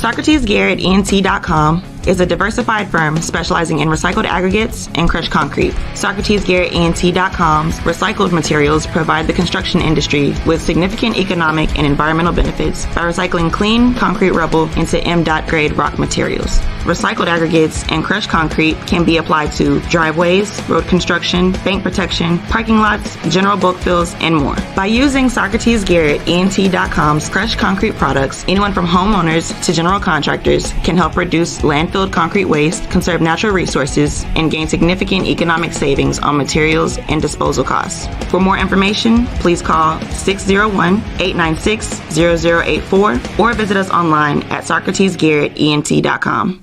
SocratesGarrettENT.com is a diversified firm specializing in recycled aggregates and crushed concrete. SocratesGarrettENT.com's recycled materials provide the construction industry with significant economic and environmental benefits by recycling clean concrete rubble into MDOT grade rock materials. Recycled aggregates and crushed concrete can be applied to driveways, road construction, bank protection, parking lots, general bulk fills, and more. By using SocratesGarrettENT.com's crushed concrete products, anyone from homeowners to general contractors can help reduce landfilled concrete waste, conserve natural resources, and gain significant economic savings on materials and disposal costs. For more information, please call 601-896-0084 or visit us online at SocratesGarrettENT.com.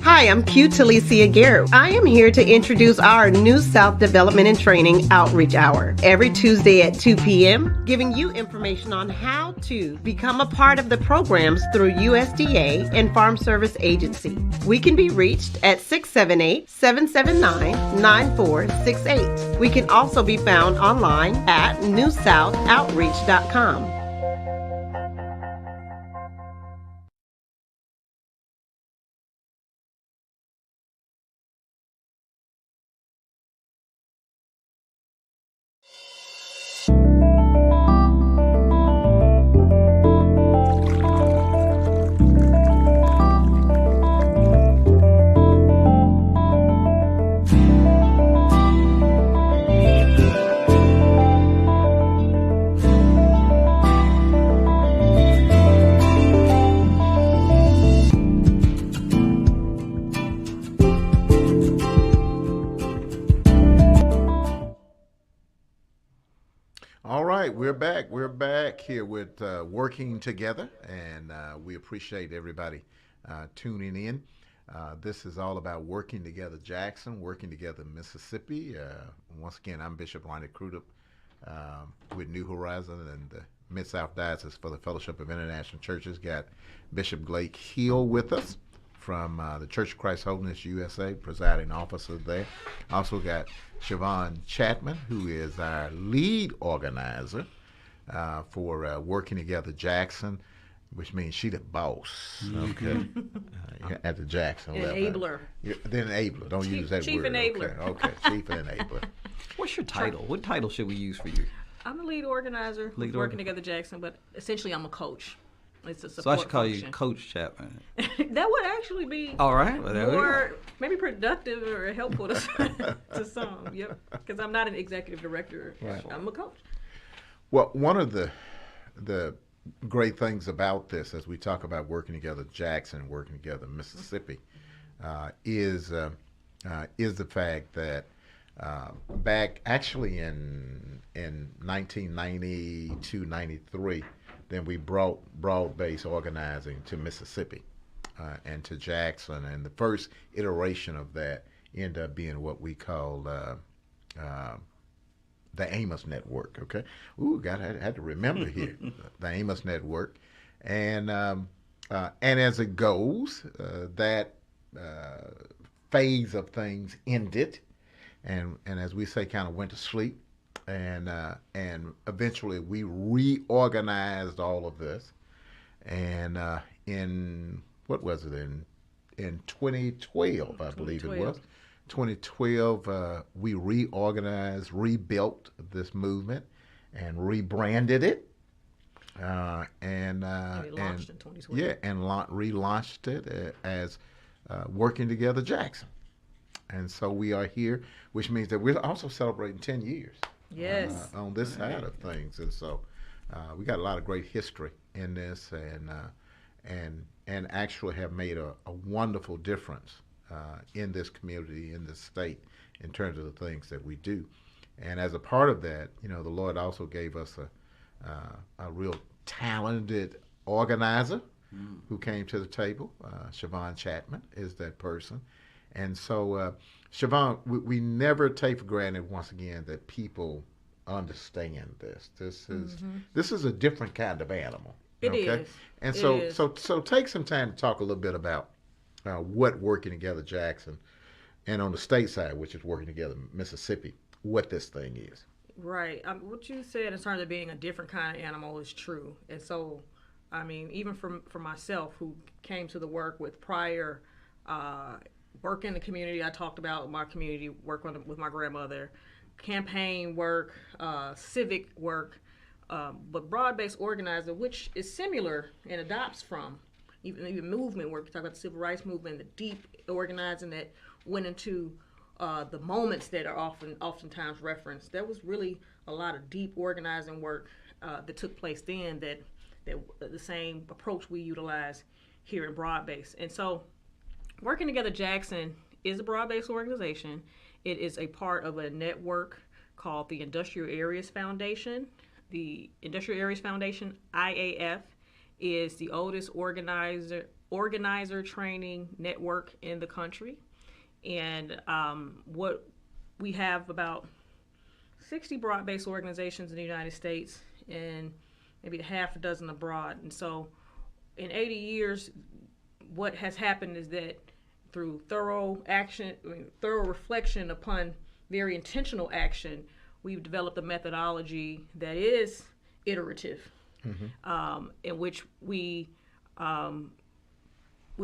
Hi, I'm Q Talicia Garrett. I am here to introduce our New South Development and Training Outreach Hour every Tuesday at 2 p.m., giving you information on how to become a part of the programs through USDA and Farm Service Agency. We can be reached at 678-779-9468. We can also be found online at newsouthoutreach.com. We're back here with Working Together, and we appreciate everybody tuning in. This is all about Working Together Jackson, Working Together Mississippi. Once again, I'm Bishop Ronnie Crudup with New Horizon and the Mid-South Diocese for the Fellowship of International Churches. Got Bishop Blake Hill with us from the Church of Christ Holiness USA, presiding officer there. Also got Siobhan Chapman, who is our lead organizer for Working Together Jackson, which means she the boss, okay, at the Jackson level. Enabler. The enabler. Don't use that Chief word. enabler. Okay, chief enabler. What's your title? What title should we use for you? I'm a lead organizer with Working Together Jackson, but essentially I'm a coach. It's a support So I should call function. you Coach Chapman. That would actually be All right. Well, there we more go. maybe productive or helpful to some. Yep, because I'm not an executive director. Right. I'm a coach. Well, one of the great things about this, as we talk about Working Together Jackson, Working Together Mississippi, is the fact that back actually in 1992-93, then we brought broad-based organizing to Mississippi and to Jackson, and the first iteration of that ended up being what we call the Amos Network. Okay, had to remember here the Amos Network, and as it goes, that phase of things ended, and as we say, kind of went to sleep. And eventually we reorganized all of this, and in what was it in 2012, I believe it was 2012, we reorganized, rebuilt this movement, and rebranded it, and launched in 2012. Yeah, and relaunched it as Working Together Jackson, and so we are here, which means that we're also celebrating 10 years. Yes. On this side of things, and so we got a lot of great history in this, and actually have made a wonderful difference in this community, in this state, in terms of the things that we do. And as a part of that, the Lord also gave us a real talented organizer who came to the table. Siobhan Chapman is that person. And so, Siobhan, we never take for granted, once again, that people understand this. This is a different kind of animal. It is. And so take some time to talk a little bit about what Working Together Jackson, and on the state side, which is Working Together Mississippi, what this thing is. Right. What you said in terms of being a different kind of animal is true. And so I mean, even for myself, who came to the work with prior work in the community. I talked about my community work with my grandmother, campaign work, civic work, but broad-based organizing, which is similar and adopts from even movement work. We talk about the civil rights movement, the deep organizing that went into the moments that are oftentimes referenced. There was really a lot of deep organizing work that took place then that the same approach we utilize here in broad-based. And so Working Together Jackson is a broad-based organization. It is a part of a network called the Industrial Areas Foundation. The Industrial Areas Foundation, IAF, is the oldest organizer training network in the country. And what we have about 60 broad-based organizations in the United States and maybe a half a dozen abroad. And so in 80 years, what has happened is that through thorough reflection upon very intentional action, we've developed a methodology that is iterative, in which we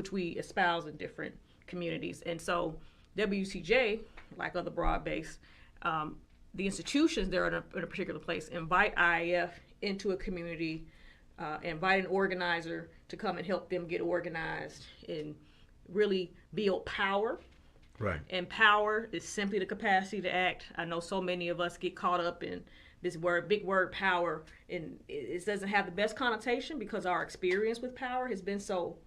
espouse in different communities. And so WCJ, like other broad-based, the institutions that are in a particular place invite IAF into a community, invite an organizer to come and help them get organized and really build power. Right. And power is simply the capacity to act. I know so many of us get caught up in this big word power, and it doesn't have the best connotation because our experience with power has been so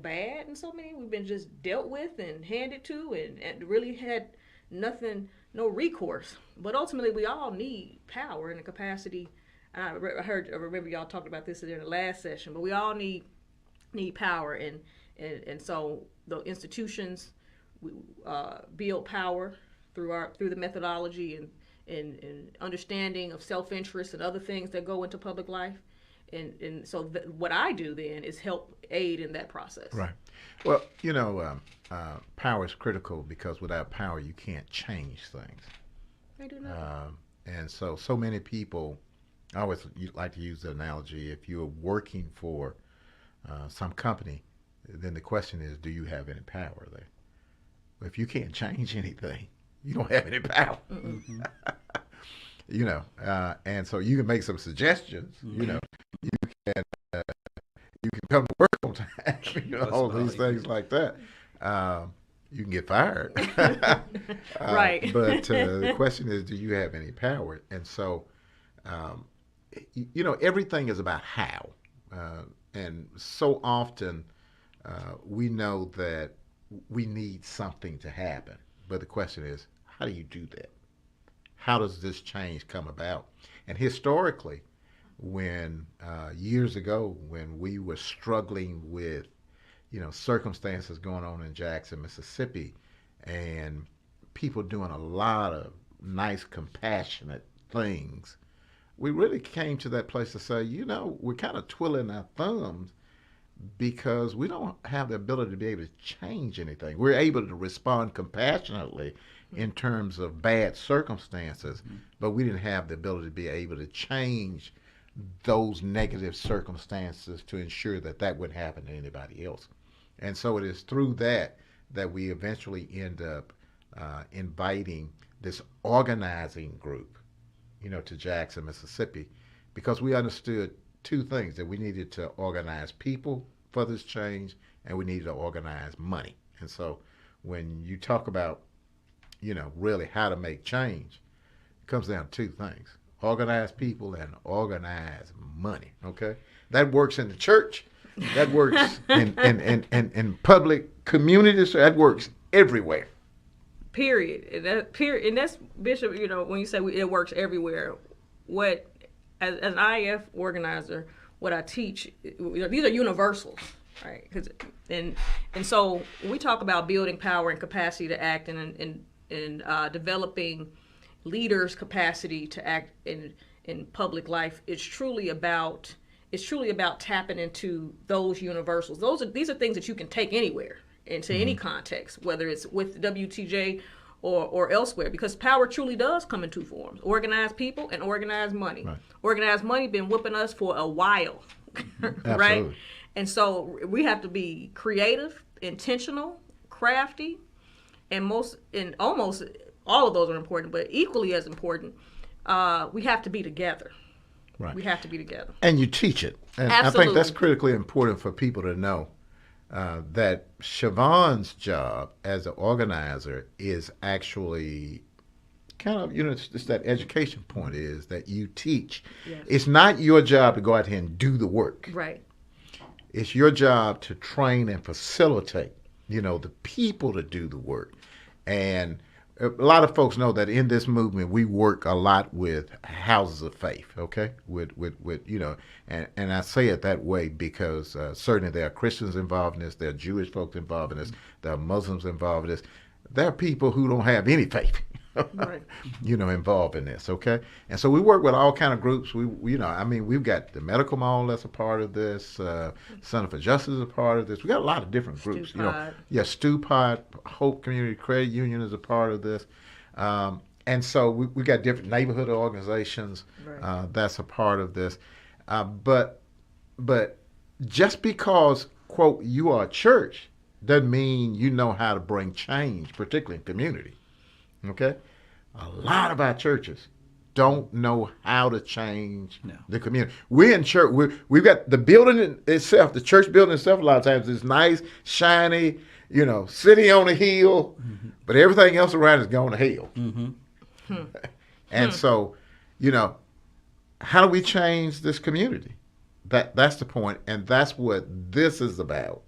bad, and so many we've been just dealt with and handed to and really had no recourse. But ultimately, we all need power and the capacity. I remember y'all talked about this in the last session, but we all need power, and so the institutions build power through the methodology and understanding of self-interest and other things that go into public life. And so what I do then is help aid in that process. Right. Well, power is critical because without power, you can't change things. I do know. And so many people, I always like to use the analogy, if you're working for some company, then the question is, do you have any power there? If you can't change anything, you don't have any power. Mm-hmm. And so you can make some suggestions. Mm-hmm. You can come to work on time. All these things like that. You can get fired. Right. But the question is, do you have any power? And so, everything is about how. And so often we know that we need something to happen. But the question is, how do you do that? How does this change come about? And historically, when years ago, when we were struggling with, circumstances going on in Jackson, Mississippi, and people doing a lot of nice, compassionate things, we really came to that place to say, we're kind of twiddling our thumbs because we don't have the ability to be able to change anything. We're able to respond compassionately in terms of bad circumstances, but we didn't have the ability to be able to change those negative circumstances to ensure that wouldn't happen to anybody else. And so it is through that we eventually end up inviting this organizing group, to Jackson, Mississippi, because we understood two things, that we needed to organize people for this change and we needed to organize money. And so when you talk about, really how to make change, it comes down to two things: organize people and organize money. Okay? That works in the church. That works in public communities. That works everywhere. Period. And that's, Bishop, when you say it works everywhere, what, as an IF organizer, what I teach, these are universals, right? And so when we talk about building power and capacity to act and developing leaders' capacity to act in public life, it's truly about tapping into those universals. These are things that you can take anywhere, into any context, whether it's with WTJ or elsewhere, because power truly does come in two forms: organized people and organized money. Right. Organized money been whipping us for a while. right? Absolutely. And so we have to be creative, intentional, crafty, and almost all of those are important, but equally as important, we have to be together. Right. We have to be together. And you teach it. And I think that's critically important for people to know that Siobhan's job as an organizer is actually kind of, it's that education point is that you teach. Yes. It's not your job to go out here and do the work. Right. It's your job to train and facilitate, the people to do the work. And a lot of folks know that in this movement we work a lot with houses of faith, okay? With and I say it that way because certainly there are Christians involved in this, there are Jewish folks involved in this, there are Muslims involved in this. There are people who don't have any faith, Right. involved in this, okay? And so we work with all kind of groups. We've got the Medical Mall that's a part of this, Center for Justice is a part of this. We got a lot of different groups, Stupod. Stupod, Hope Community Credit Union is a part of this. And so we got different neighborhood organizations Right. that's a part of this. But just because, quote, you are a church doesn't mean you know how to bring change, particularly in community. Okay? A lot of our churches don't know how to change the community. We're in church. We've got the building itself, the church building itself, a lot of times is nice, shiny, city on a hill, but everything else around is going to hell. And so, how do we change this community? That's the point, and that's what this is about.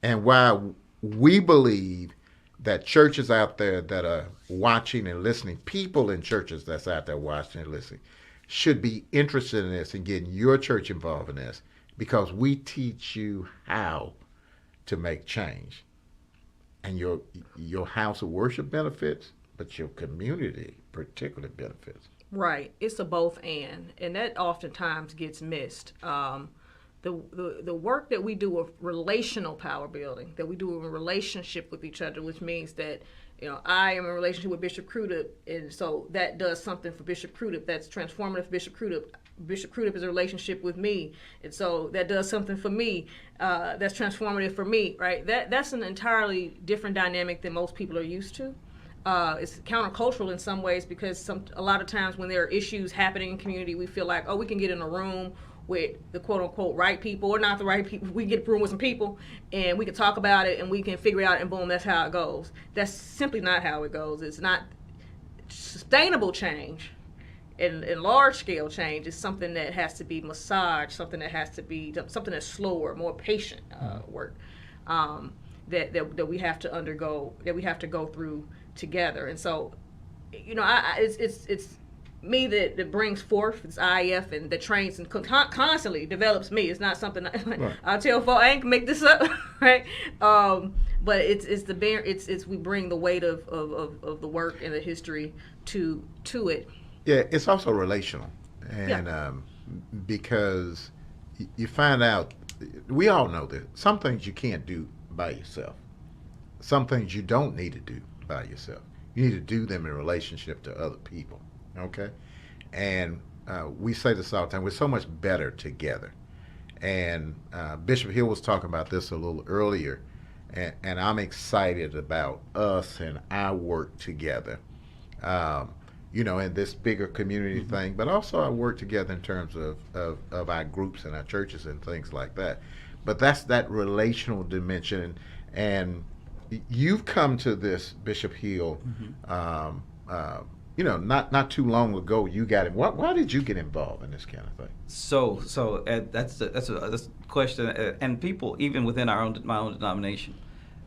And why we believe that churches out there that are watching and listening, people in churches that's out there watching and listening, should be interested in this and getting your church involved in this, because we teach you how to make change. And your house of worship benefits, but your community particularly benefits. Right. It's a both and that oftentimes gets missed. The work that we do with relational power building, that we do in relationship with each other, which means that I am in a relationship with Bishop Crudup, and so that does something for Bishop Crudup that's transformative for Bishop Crudup. Bishop Crudup is a relationship with me, and so that does something for me that's transformative for me, right? That's an entirely different dynamic than most people are used to. It's countercultural in some ways because a lot of times when there are issues happening in community, we feel like, we can get in a room with the quote-unquote right people or not the right people. We get a room with some people and we can talk about it and we can figure it out, and boom, that's how it goes. That's simply not how it goes. It's not sustainable change. And large-scale change is something that has to be massaged, something that's slower, more patient work that we have to undergo, that we have to go through together. And so, it's me that brings forth. It's IF and that trains and constantly develops me. It's not something Right. I tell folks I ain't make this up, right? But it's we bring the weight of the work and the history to it. Yeah, it's also relational, and because you find out, we all know that some things you can't do by yourself. Some things you don't need to do by yourself. You need to do them in relationship to other people. Okay, and we say this all the time. We're so much better together. And Bishop Hill was talking about this a little earlier, and I'm excited about us and our work together. In this bigger community thing, but also our work together in terms of our groups and our churches and things like that. But that's that relational dimension, and you've come to this, Bishop Hill. Not too long ago, you got it. Why did you get involved in this kind of thing? So that's a question, and people even within my own denomination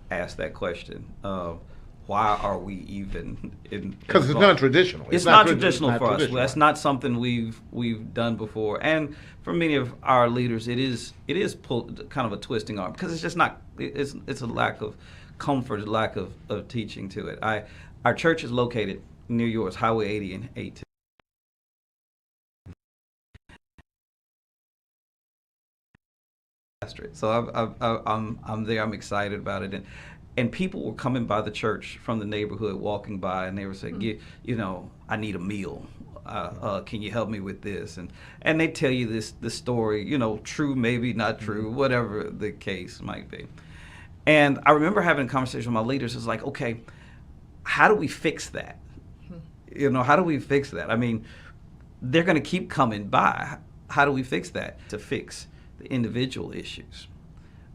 ask that question. Why are we even in? Because it's non-traditional. It's not traditional for us. That's not something we've done before, and for many of our leaders, it is kind of a twisting arm, because it's just not. It's a lack of comfort, a lack of teaching to it. Our church is located near yours, Highway 80 and 8. So I'm there. I'm excited about it, And people were coming by the church from the neighborhood, walking by, and they were saying, I need a meal. Can you help me with this? And they tell you this story, true, maybe not true, whatever the case might be. And I remember having a conversation with my leaders. It's like, okay, how do we fix that? How do we fix that? I mean, they're going to keep coming by. How do we fix that? To fix the individual issues.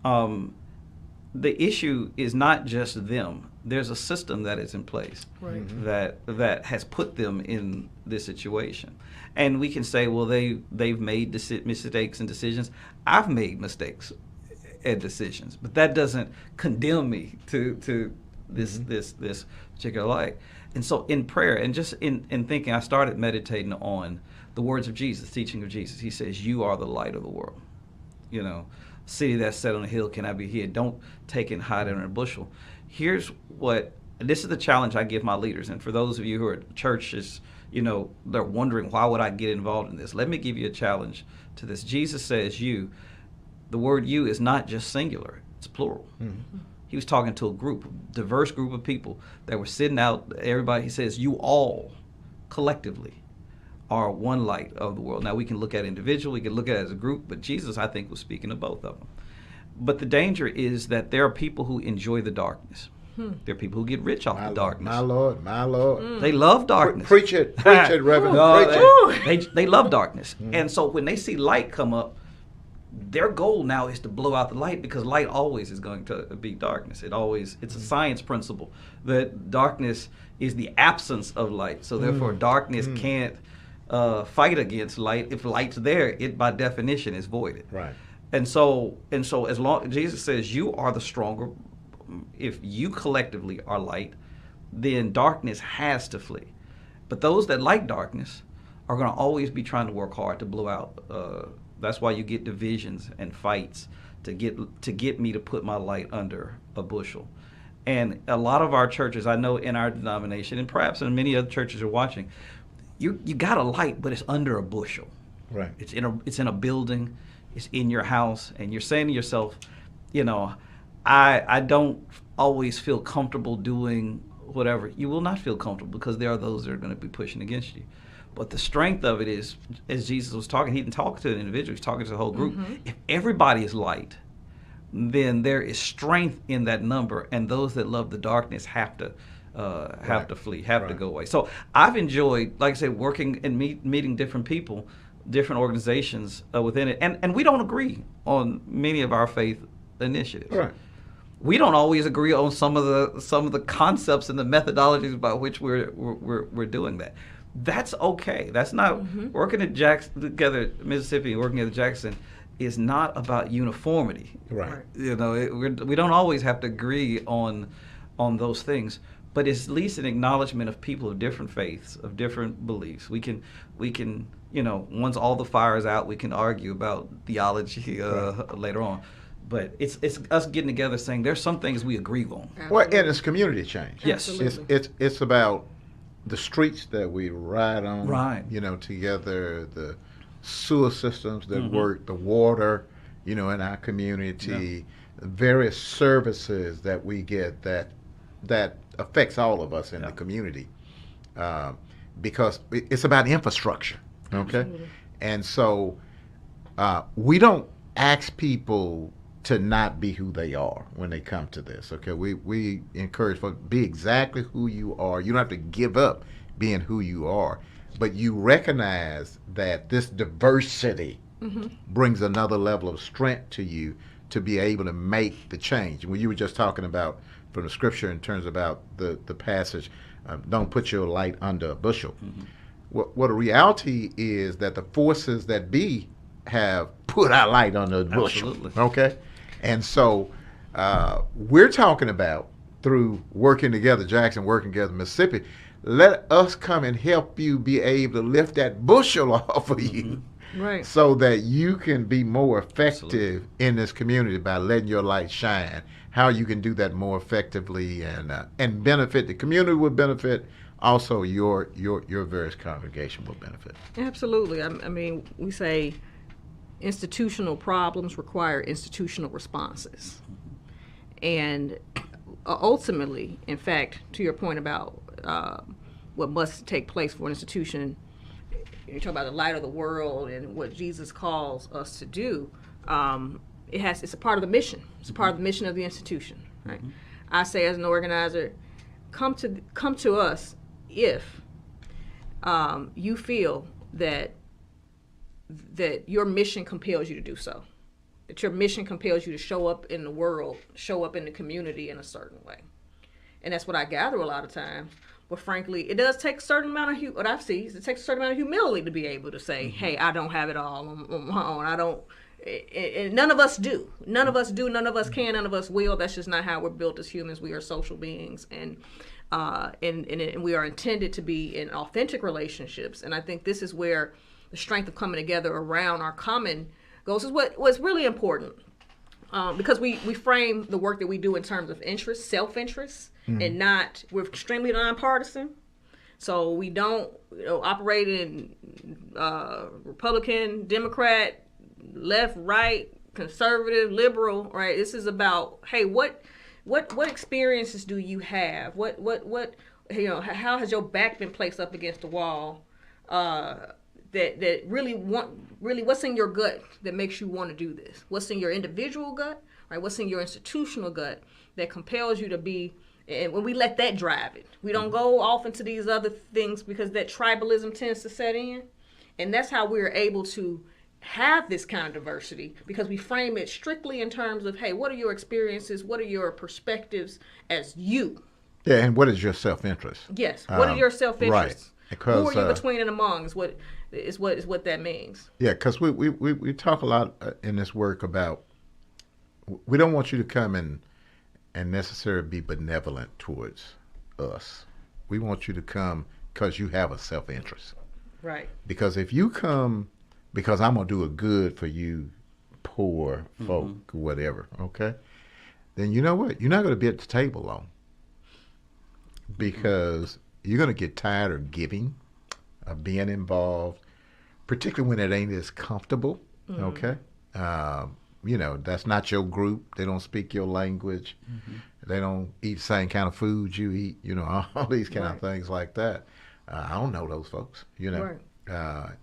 The issue is not just them. There's a system that is in place that has put them in this situation. And we can say, well, they've made mistakes and decisions. I've made mistakes and decisions, but that doesn't condemn me to this particular life. And so in prayer and just in thinking, I started meditating on the words of Jesus, teaching of Jesus. He says, you are the light of the world. City that's set on a hill cannot be hid. Don't take it and hide it in a bushel. This is the challenge I give my leaders. And for those of you who are at churches, they're wondering, why would I get involved in this? Let me give you a challenge to this. Jesus says you. The word you is not just singular. It's plural. Mm-hmm. He was talking to a diverse group of people that were sitting out. Everybody, he says, you all collectively are one light of the world. Now, we can look at it individually, we can look at it as a group, but Jesus, I think, was speaking of both of them. But the danger is that there are people who enjoy the darkness. There are people who get rich off the darkness. My Lord. They love darkness. Preach it, Reverend. Preach it. They love darkness. And so when they see light come up, their goal now is to blow out the light, because light always is going to be darkness. It's a science principle that darkness is the absence of light. So therefore darkness can't fight against light. If light's there, it by definition is voided. Right. And so as long Jesus says you are the stronger, if you collectively are light, then darkness has to flee. But those that like darkness are going to always be trying to work hard to blow out. That's why you get divisions and fights to get me to put my light under a bushel. And a lot of our churches, I know in our denomination, and perhaps in many other churches are watching, you got a light, but it's under a bushel. Right. It's in a building, it's in your house, and you're saying to yourself, I don't always feel comfortable doing whatever. You will not feel comfortable, because there are those that are going to be pushing against you. But the strength of it is, as Jesus was talking, he didn't talk to an individual, he's talking to the whole group. If everybody is light, then there is strength in that number, and those that love the darkness have to flee, have to go away. So I've enjoyed, like I said, working and meeting different people, different organizations within it, and we don't agree on many of our faith initiatives. Right. We don't always agree on some of the concepts and the methodologies by which we're doing that. That's okay. That's not working at together, Mississippi, and working at Jackson is not about uniformity. Right. We don't always have to agree on those things, but it's at least an acknowledgement of people of different faiths, of different beliefs. We can once all the fire is out, we can argue about theology later on. But it's us getting together saying there's some things we agree on. Well, and it's community change. Yes. It's about the streets that we ride on, right? Together, the sewer systems that work, the water, in our community, various services that we get that affects all of us in the community, because it's about infrastructure, okay? Absolutely. And so we don't ask people to not be who they are when they come to this, okay? We encourage folks, be exactly who you are. You don't have to give up being who you are, but you recognize that this diversity brings another level of strength to you to be able to make the change. When you were just talking about from the scripture in terms about the passage, don't put your light under a bushel. What a reality is that the forces that be have put our light under a bushel. Absolutely. Okay? And so we're talking about, through working together, Jackson, working together, Mississippi, let us come and help you be able to lift that bushel off of you, right? So that you can be more effective in this community by letting your light shine. How you can do that more effectively and benefit the community will benefit. Also, your various congregation will benefit. Absolutely. I mean, we say institutional problems require institutional responses. And ultimately, in fact, to your point about what must take place for an institution, you talk about the light of the world and what Jesus calls us to do. It's a part of the mission. It's a part of the mission of the institution. Right? Mm-hmm. I say as an organizer, come to us if you feel that your mission compels you to do so. That your mission compels you to show up in the world, show up in the community in a certain way. And that's what I gather a lot of times. But frankly, it does take a certain amount of, what I've seen, it takes a certain amount of humility to be able to say, hey, I don't have it all on my own. I don't, and none of us do. None of us do, none of us can, none of us will. That's just not how we're built as humans. We are social beings, and we are intended to be in authentic relationships. And I think this is where the strength of coming together around our common goals is what's really important, because we frame the work that we do in terms of interest, self-interest, and we're extremely nonpartisan. So we don't operate in Republican, Democrat, left, right, conservative, liberal, right? This is about, hey, what experiences do you have? What how has your back been placed up against the wall? That really what's in your gut that makes you want to do this? What's in your individual gut, right? What's in your institutional gut that compels you to be? And when we let that drive it, we don't go off into these other things because that tribalism tends to set in, and that's how we're able to have this kind of diversity, because we frame it strictly in terms of, hey, what are your experiences? What are your perspectives as you? Yeah, and what is your self-interest? Yes, what are your self-interests? Right. Because, who are you between and among is what that means. Yeah, because we talk a lot in this work about, we don't want you to come and necessarily be benevolent towards us. We want you to come because you have a self-interest. Right. Because if you come because I'm going to do a good for you poor folk, whatever, okay, then you know what? You're not going to be at the table long, because you're going to get tired of giving, of being involved, particularly when it ain't as comfortable, okay? That's not your group. They don't speak your language. They don't eat the same kind of food you eat, all these kind of things like that. I don't know those folks, Right.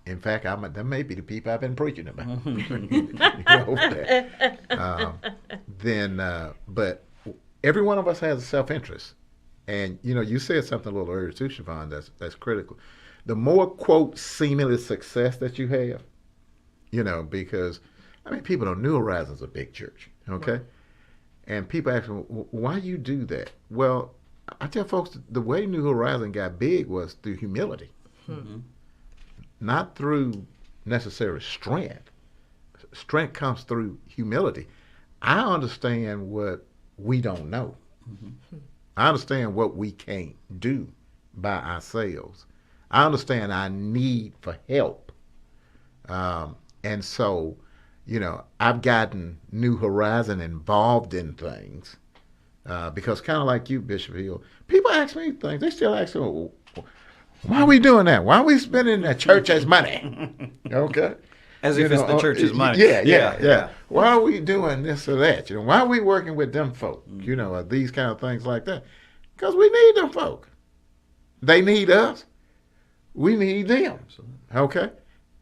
In fact, that may be the people I've been preaching about. But every one of us has a self-interest. And, you said something a little earlier too, Siobhan, that's critical. The more, quote, seemingly success that you have, because, people know New Horizons a big church, okay? Right. And people ask me, why you do that? Well, I tell folks, the way New Horizon got big was through humility. Not through necessary strength. Strength comes through humility. I understand what we don't know. I understand what we can't do by ourselves. I understand our need for help. And so, I've gotten New Horizon involved in things because kind of like you, Bishop Hill, people ask me things. They still ask me, why are we doing that? Why are we spending the church's money? Okay. As if it's the church's money. Yeah. Why are we doing this or that? Why are we working with them folk? These kind of things like that. Because we need them folk. They need us. We need them. Okay.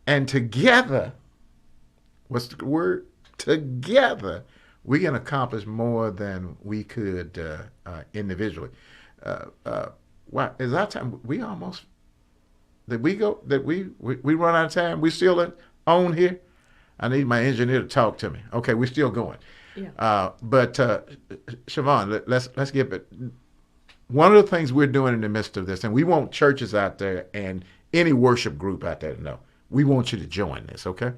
And together, what's the word? Together, we can accomplish more than we could individually. Why is our time? We almost we run out of time. We still on here. I need my engineer to talk to me. Okay, we're still going. Yeah. But Siobhan, let's get it. One of the things we're doing in the midst of this, and we want churches out there and any worship group out there to know, we want you to join this. Okay,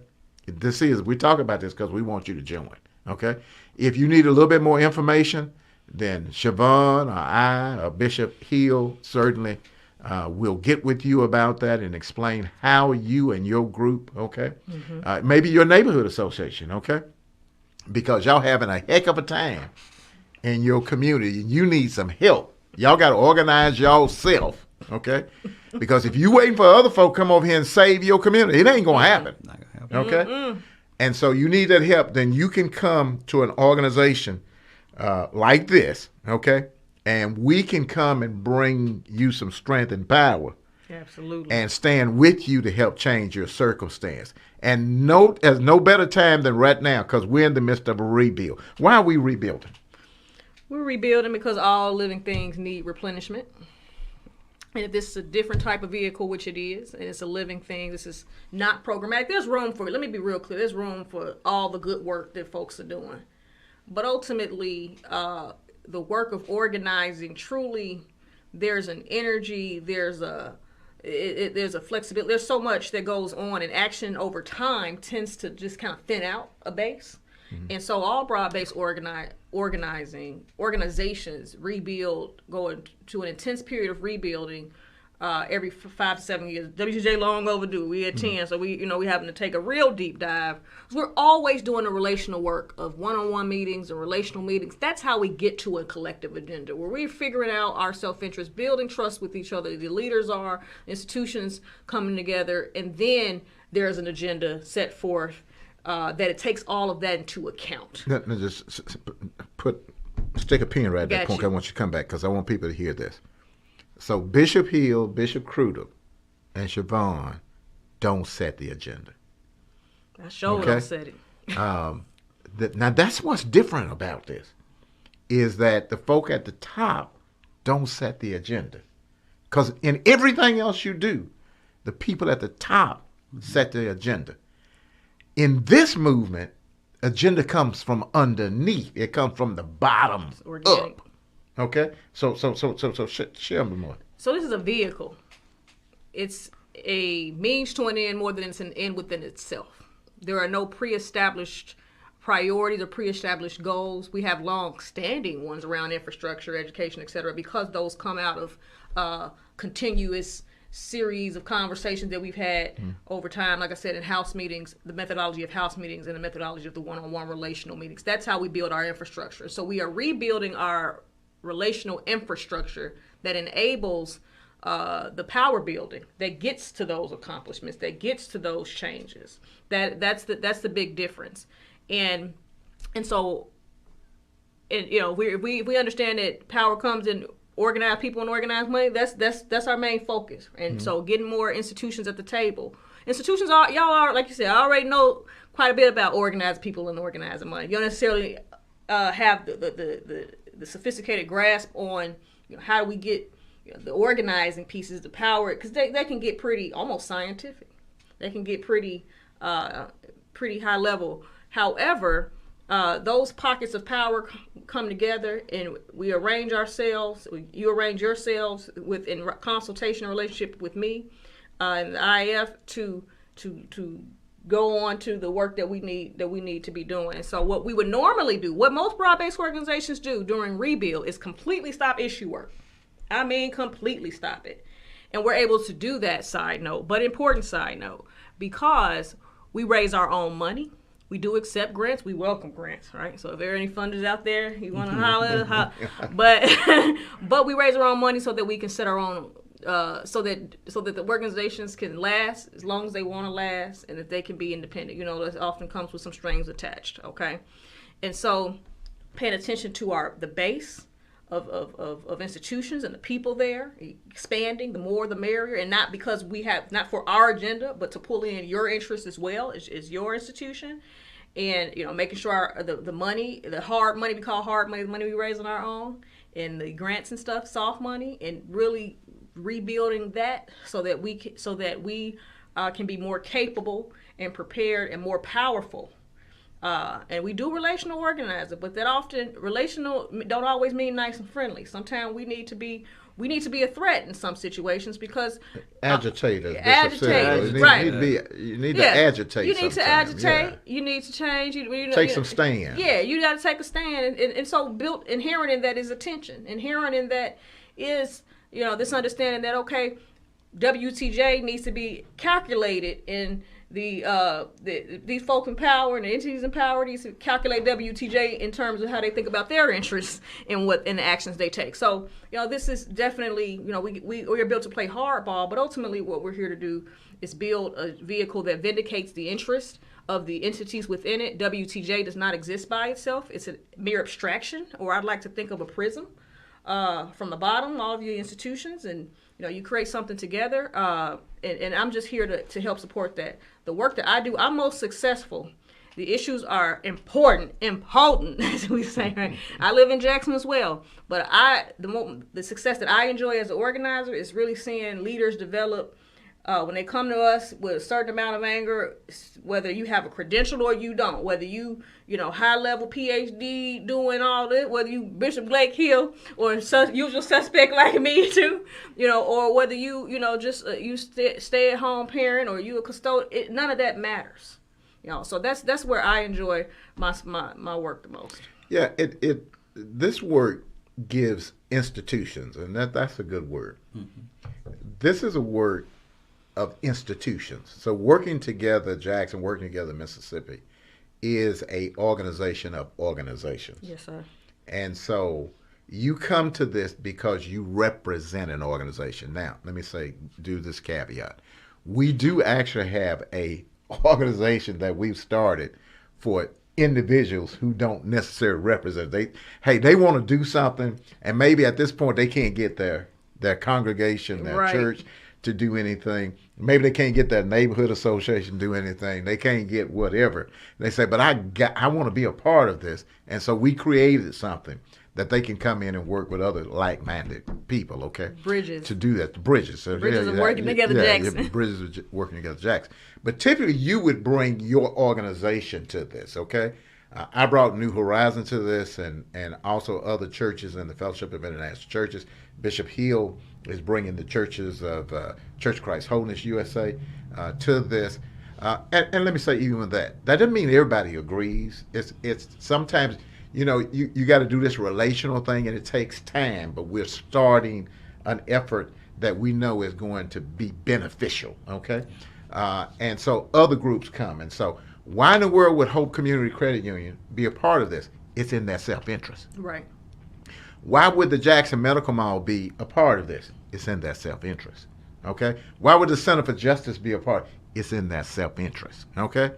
we talk about this because we want you to join. Okay, if you need a little bit more information, then Siobhan or I or Bishop Hill certainly will get with you about that and explain how you and your group, okay, maybe your neighborhood association, okay, because y'all having a heck of a time in your community and you need some help. Y'all got to organize yourself, okay, because if you waiting for other folk to come over here and save your community, it ain't going to happen, okay? And so you need that help. Then you can come to an organization like this, okay? And we can come and bring you some strength and power. Absolutely. And stand with you to help change your circumstance. And there's no better time than right now, because we're in the midst of a rebuild. Why are we rebuilding? We're rebuilding because all living things need replenishment. And if this is a different type of vehicle, which it is, and it's a living thing, this is not programmatic. There's room for it. Let me be real clear. There's room for all the good work that folks are doing. But ultimately, the work of organizing, truly, there's an energy, there's a flexibility. There's so much that goes on, and action over time tends to just kind of thin out a base. Mm-hmm. And so all broad-based organizations rebuild, go to an intense period of rebuilding every 5 to 7 years. WTJ long overdue. We at 10, so we having to take a real deep dive. So we're always doing the relational work of one-on-one meetings and relational meetings. That's how we get to a collective agenda, where we're figuring out our self-interest, building trust with each other. The leaders are, institutions coming together, and then there's an agenda set forth that it takes all of that into account. Let me just stick a pin right at that point. I want you to come back because I want people to hear this. So Bishop Hill, Bishop Crudup, and Siobhan don't set the agenda. I sure don't set it. Now that's what's different about this, is that the folk at the top don't set the agenda. Because in everything else you do, the people at the top set the agenda. In this movement, agenda comes from underneath. It comes from the bottom up. Okay, so share more. So this is a vehicle. It's a means to an end more than it's an end within itself. There are no pre-established priorities or pre-established goals. We have long-standing ones around infrastructure, education, etc., because those come out of continuous series of conversations that we've had over time. Like I said, in house meetings, the methodology of house meetings and the methodology of the one-on-one relational meetings. That's how we build our infrastructure. So we are rebuilding our relational infrastructure that enables the power building, that gets to those accomplishments, that gets to those changes. That's the big difference. And so, we understand that power comes in organized people and organized money. That's our main focus. And so getting more institutions at the table. Institutions y'all are, like you said, I already know quite a bit about organized people and organized money. You don't necessarily have the sophisticated grasp on how do we get the organizing pieces, the power, because they can get pretty almost scientific. They can get pretty high level. However, those pockets of power come together, and we arrange ourselves. You arrange yourselves in consultation relationship with me and the IF to go on to the work that we need to be doing. And so what we would normally do, what most broad-based organizations do during rebuild, is completely stop issue work. I mean, completely stop it. And we're able to do that, side note, but important side note, because we raise our own money. We do accept grants. We welcome grants, right? So if there are any funders out there, you want to holler, but we raise our own money so that we can set our own, so that the organizations can last as long as they want to last, and that they can be independent. That often comes with some strings attached, okay? And so paying attention to the base of institutions and the people there, expanding, the more the merrier, and not because not for our agenda, but to pull in your interest as well as your institution. And making sure the money, the hard money we call hard money, the money we raise on our own, and the grants and stuff, soft money, and really rebuilding that so that we can be more capable and prepared and more powerful. And we do relational organizing, but that often relational don't always mean nice and friendly. Sometimes we need to be a threat in some situations because agitators, right? You need to agitate. You need to agitate. Yeah. You need to change. Take some stand. Yeah, you got to take a stand, and so built inherent in that is attention. Inherent in that is this understanding that WTJ needs to be calculated in these folk in power and the entities in power needs to calculate WTJ in terms of how they think about their interests and the actions they take. So this is definitely we are built to play hardball, but ultimately what we're here to do is build a vehicle that vindicates the interest of the entities within it. WTJ does not exist by itself. It's a mere abstraction, or I'd like to think of a prism from the bottom, all of your institutions, and you create something together. And I'm just here to help support that. The work that I do, I'm most successful. The issues are important, as we say, right? I live in Jackson as well, but the success that I enjoy as an organizer is really seeing leaders develop when they come to us with a certain amount of anger, whether you have a credential or you don't, whether you high level PhD doing all this, whether you Bishop Blake Hill or usual suspect like me too, or whether you just you stay at home parent or you a custodian, none of that matters. So that's where I enjoy my work the most. Yeah, this work gives institutions, and that's a good word. Mm-hmm. This is a work of institutions. So working together, Jackson, working together, Mississippi, is a organization of organizations. Yes, sir. And so you come to this because you represent an organization. Now, let me do this caveat. We do actually have a organization that we've started for individuals who don't necessarily represent. They want to do something, and maybe at this point they can't get their congregation, their church to do anything. Maybe they can't get their neighborhood association to do anything. They can't get whatever. They say, but I want to be a part of this. And so we created something that they can come in and work with other like-minded people, okay? Bridges. To do that. Bridges. So Bridges are working together, Jackson. Bridges are working together, Jackson. But typically you would bring your organization to this, okay? I brought New Horizon to this and also other churches in the Fellowship of International Churches. Bishop Hill is bringing the churches of Church of Christ Holiness USA to this. And let me say, even with that doesn't mean everybody agrees. It's sometimes, you got to do this relational thing, and it takes time, but we're starting an effort that we know is going to be beneficial, okay? And so other groups come. And so why in the world would Hope Community Credit Union be a part of this? It's in their self-interest. Right. Why would the Jackson Medical Mall be a part of this? It's in their self-interest, okay? Why would the Center for Justice be a part? It's in their self-interest, okay?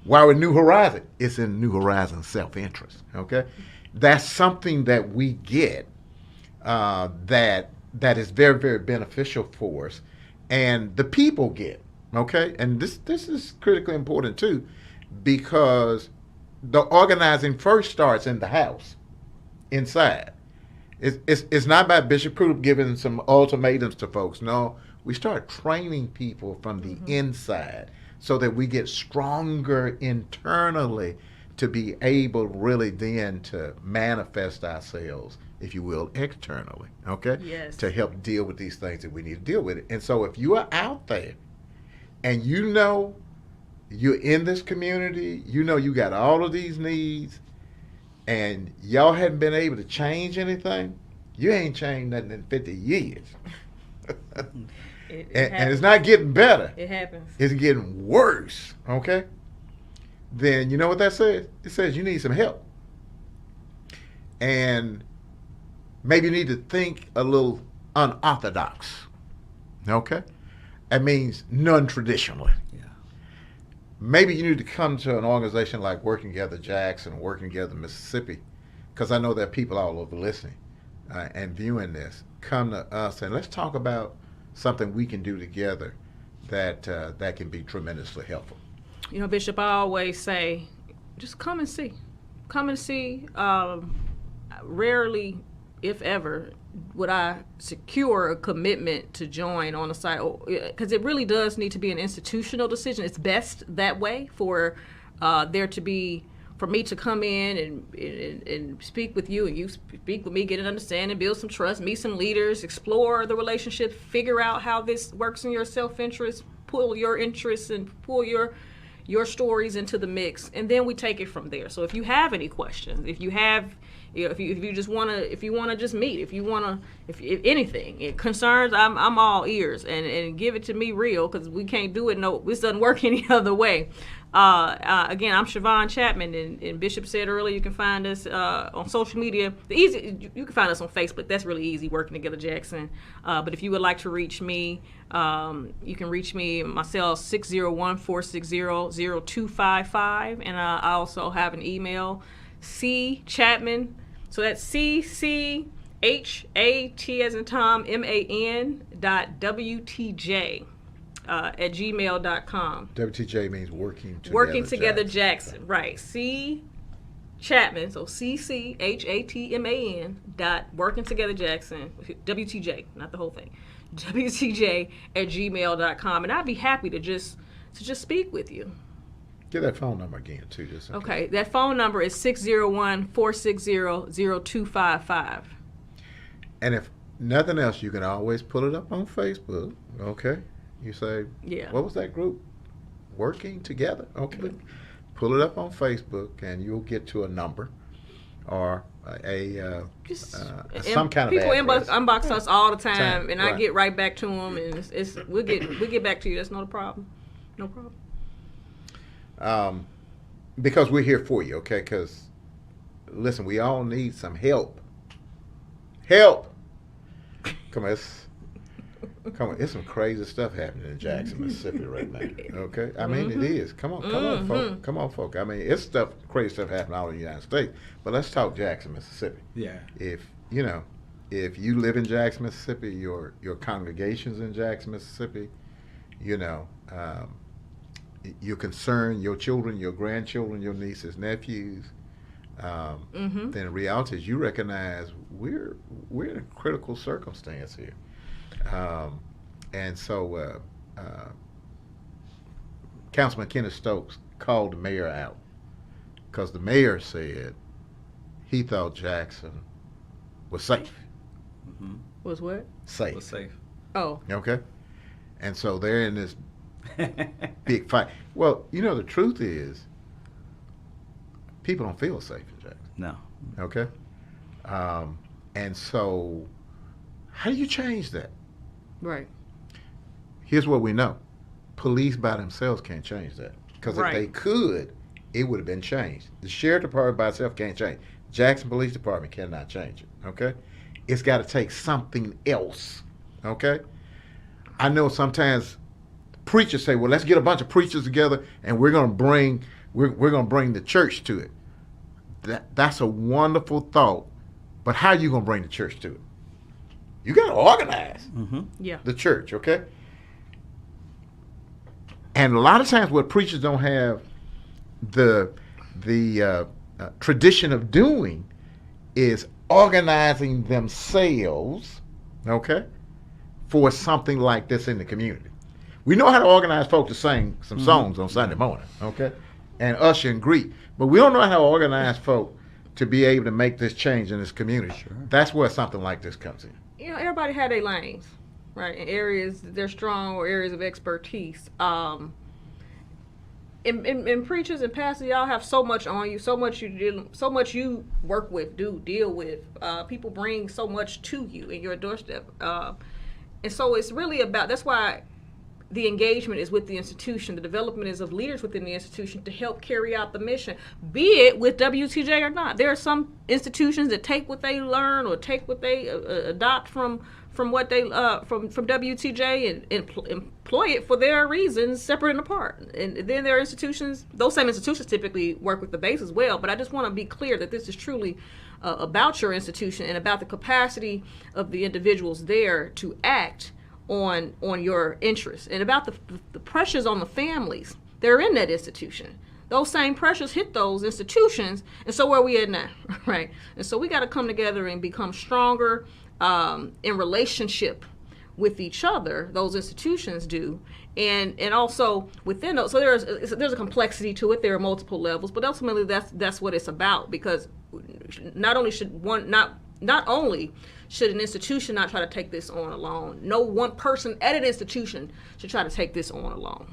Why would New Horizon? It's in New Horizon's self-interest, okay? That's something that we get that is very, very beneficial for us, and the people get, okay? And this is critically important too, because the organizing first starts in the house, inside. It's not about Bishop Crudup giving some ultimatums to folks. No, we start training people from the inside so that we get stronger internally to be able really then to manifest ourselves, if you will, externally, okay? Yes. To help deal with these things that we need to deal with. And so if you are out there and you're in this community, you got all of these needs, and y'all hadn't been able to change anything, you ain't changed nothing in 50 years. And it's not getting better. It happens. It's getting worse, okay? Then you know what that says? It says you need some help. And maybe you need to think a little unorthodox, okay? That means non-traditionally. Maybe you need to come to an organization like Working Together Jackson, Working Together Mississippi, because I know there are people all over listening and viewing this. Come to us and let's talk about something we can do together that can be tremendously helpful. Bishop, I always say, just come and see. Come and see. Rarely, if ever, would I secure a commitment to join on the site, because it really does need to be an institutional decision. It's best that way for for me to come in and speak with you, and you speak with me, get an understanding, build some trust, meet some leaders, explore the relationship, figure out how this works in your self-interest, pull your interests and pull your stories into the mix, and then we take it from there. So if you have any questions, if you want to just meet, if anything, it concerns, I'm all ears, and give it to me real, because we can't do it. No, this doesn't work any other way. Again, I'm Siobhan Chapman, and Bishop said earlier you can find us on social media. You can find us on Facebook. That's really easy, Working Together Jackson. But if you would like to reach me, you can reach me, my cell 601-460-0255. And I also have an email, cchapman, so that's CCHAT as in Tom, MAN.WTJ. At gmail.com. WTJ means Working Together Working Together Jackson. Jackson. Right. C Chapman, so CCHATMAN dot Working Together Jackson, WTJ, not the whole thing. WTJ at gmail.com. And I'd be happy to just speak with you. Give that phone number again, too. Just okay. That phone number is 601-460-0255. And if nothing else, you can always pull it up on Facebook. Okay. You say, what was that group? Working Together. Okay. Pull it up on Facebook, and you'll get to a number or some kind of people address. Inbox us all the time, and right. I get right back to them, and we'll get back to you. That's not a problem. No problem. Because we're here for you, okay? Because listen, we all need some help. Help. Come on, it's some crazy stuff happening in Jackson, Mississippi right now. Okay, I mean it is. Come on, folk. I mean it's crazy stuff happening all over the United States. But let's talk Jackson, Mississippi. Yeah. If you live in Jackson, Mississippi, your congregation's in Jackson, Mississippi, your concern, your children, your grandchildren, your nieces, nephews. Then the reality is you recognize we're in a critical circumstance here. And so Councilman Kenneth Stokes called the mayor out because the mayor said he thought Jackson was safe. Mm-hmm. Was what? Safe. Was safe. Oh. Okay. And so they're in this big fight. Well, the truth is people don't feel safe in Jackson. No. Okay. And so how do you change that? Right. Here's what we know. Police by themselves can't change that. Because if they could, it would have been changed. The sheriff department by itself can't change. Jackson Police Department cannot change it. Okay? It's got to take something else. Okay? I know sometimes preachers say, well, let's get a bunch of preachers together and we're going to bring the church to it. That's a wonderful thought. But how are you going to bring the church to it? You got to organize the church, okay? And a lot of times what preachers don't have the tradition of doing is organizing themselves, okay, for something like this in the community. We know how to organize folks to sing some songs on Sunday morning, okay, and usher and greet. But we don't know how to organize folk to be able to make this change in this community. Sure. That's where something like this comes in. Everybody had their lanes, right? In areas they're strong or areas of expertise. And preachers and pastors, y'all have so much on you, so much you work with, deal with. People bring so much to you in your doorstep, and so it's really about. That's why the engagement is with the institution. The development is of leaders within the institution to help carry out the mission, be it with WTJ or not. There are some institutions that take what they learn or take what they adopt from what they from WTJ and employ it for their reasons, separate and apart. And then there are institutions; those same institutions typically work with the base as well. But I just want to be clear that this is truly about your institution and about the capacity of the individuals there to act on your interests, and about the pressures on the families that are in that institution. Those same pressures hit those institutions, and so where are we at now, right? And so we got to come together and become stronger in relationship with each other. Those institutions do, and also within those. So there's a complexity to it. There are multiple levels, but ultimately that's what it's about. Because not only should an institution not try to take this on alone. No one person at an institution should try to take this on alone.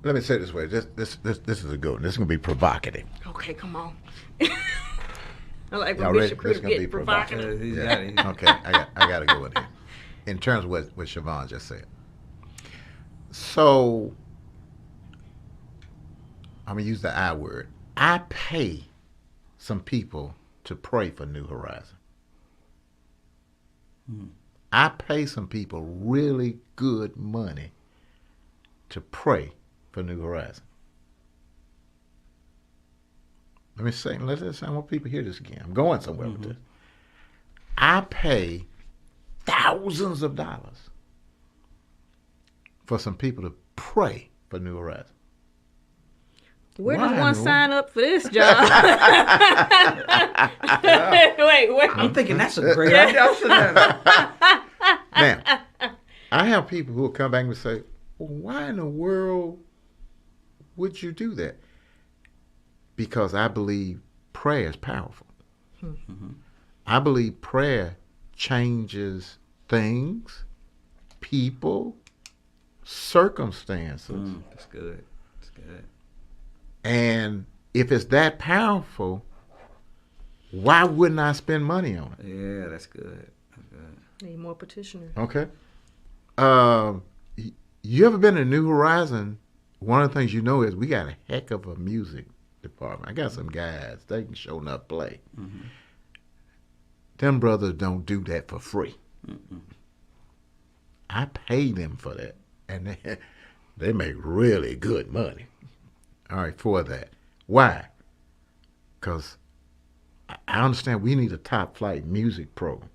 Let me say it this way. This is a good one. This is going to be provocative. Okay, come on. I like when Bishop Crudup get provocative. Yeah. Okay, I got to go in here. In terms of what Siobhan just said. So I'm gonna use the I word. I pay some people to pray for New Horizon. I pay some people really good money to pray for New Horizon. Let me say, I want people to hear this again. I'm going somewhere with this. I pay thousands of dollars for some people to pray for New Horizon. Where does one sign up for this job? Wait. I'm thinking that's a great idea. Now, I have people who will come back and say, well, why in the world would you do that? Because I believe prayer is powerful. I believe prayer changes things, people, circumstances. That's good. That's good. And if it's that powerful, why wouldn't I spend money on it? Yeah, that's good. That's good. Need more petitioners. Okay. You ever been to New Horizon? One of the things you know is we got a heck of a music department. I got some guys, they can show enough play. Them brothers don't do that for free. I pay them for that, and they make really good money. All right, for that. Why? Because I understand we need a top flight music program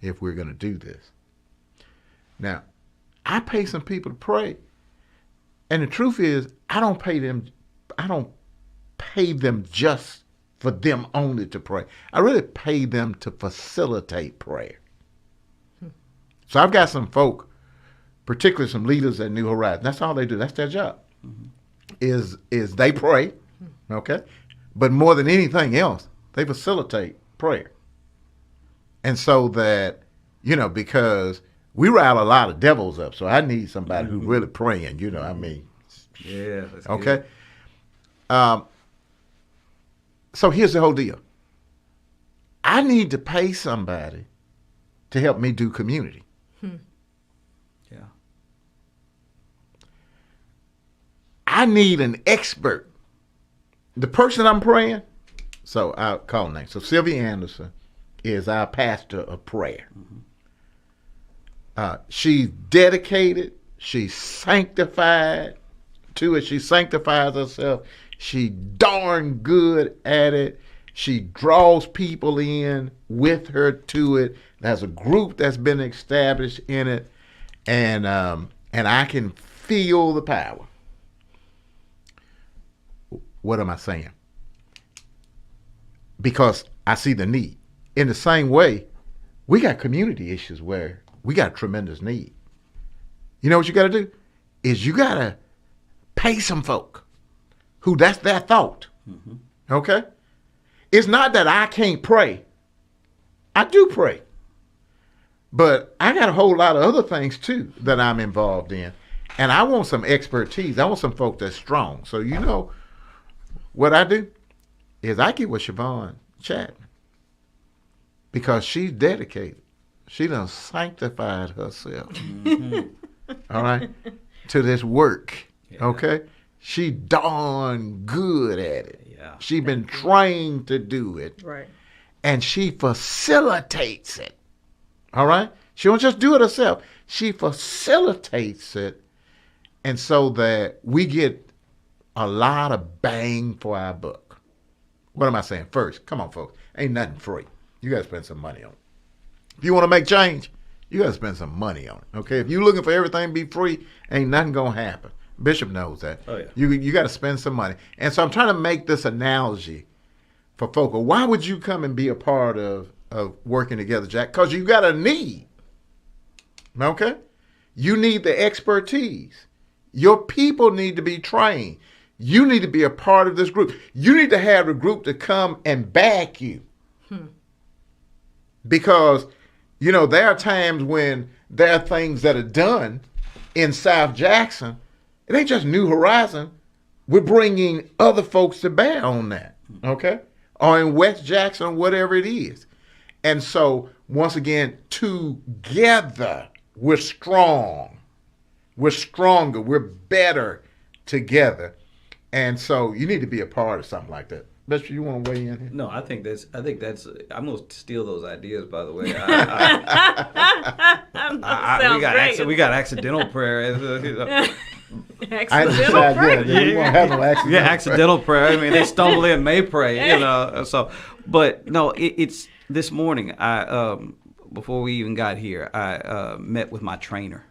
if we're going to do this. Now, I pay some people to pray, and the truth is, I don't pay them just for them only to pray. I really pay them to facilitate prayer. So I've got some folk, particularly some leaders at New Horizon. That's all they do. That's their job. Is they pray, okay? But more than anything else, they facilitate prayer. And so that, because we rile a lot of devils up, so I need somebody who's really praying, I mean. Yeah, that's okay? Good. So here's the whole deal. I need to pay somebody to help me do community. Yeah. I need an expert. The person I'm praying, so I'll call her name. So Sylvia Anderson is our pastor of prayer. She's dedicated. She's sanctified to it. She sanctifies herself. She's darn good at it. She draws people in with her to it. There's a group that's been established in it, and I can feel the power. What am I saying? Because I see the need. In the same way, we got community issues where we got tremendous need. You know what you got to do? Is you got to pay some folk who that's their thought. Okay? It's not that I can't pray. I do pray. But I got a whole lot of other things too that I'm involved in. And I want some expertise. I want some folk that's strong. So what I do is I get with Siobhan Chapman because she's dedicated. She done sanctified herself, all right, to this work, okay? She darn good at it. Yeah. She been trained to do it. Right. And she facilitates it, all right? She don't just do it herself. She facilitates it, and so that we get a lot of bang for our buck. What am I saying? First, come on, folks. Ain't nothing free. You got to spend some money on it. If you want to make change, you got to spend some money on it, okay? If you're looking for everything to be free, ain't nothing going to happen. Bishop knows that. Oh, yeah. You got to spend some money. And so I'm trying to make this analogy for folk. Why would you come and be a part of working together, Jack? Because you got a need, okay? You need the expertise. Your people need to be trained. You need to be a part of this group. You need to have the group to come and back you. Because, there are times when there are things that are done in South Jackson. It ain't just New Horizon. We're bringing other folks to bear on that, okay? Or in West Jackson, whatever it is. And so, once again, together, we're strong. We're stronger. We're better together. And so you need to be a part of something like that. Bishop, you want to weigh in here? No, I think that's. I'm gonna steal those ideas. By the way, we got accidental prayer. Accidental prayer. Yeah, accidental prayer. I mean, they stumble in, may pray. So, but no, it's this morning. Before we even got here, I met with my trainer.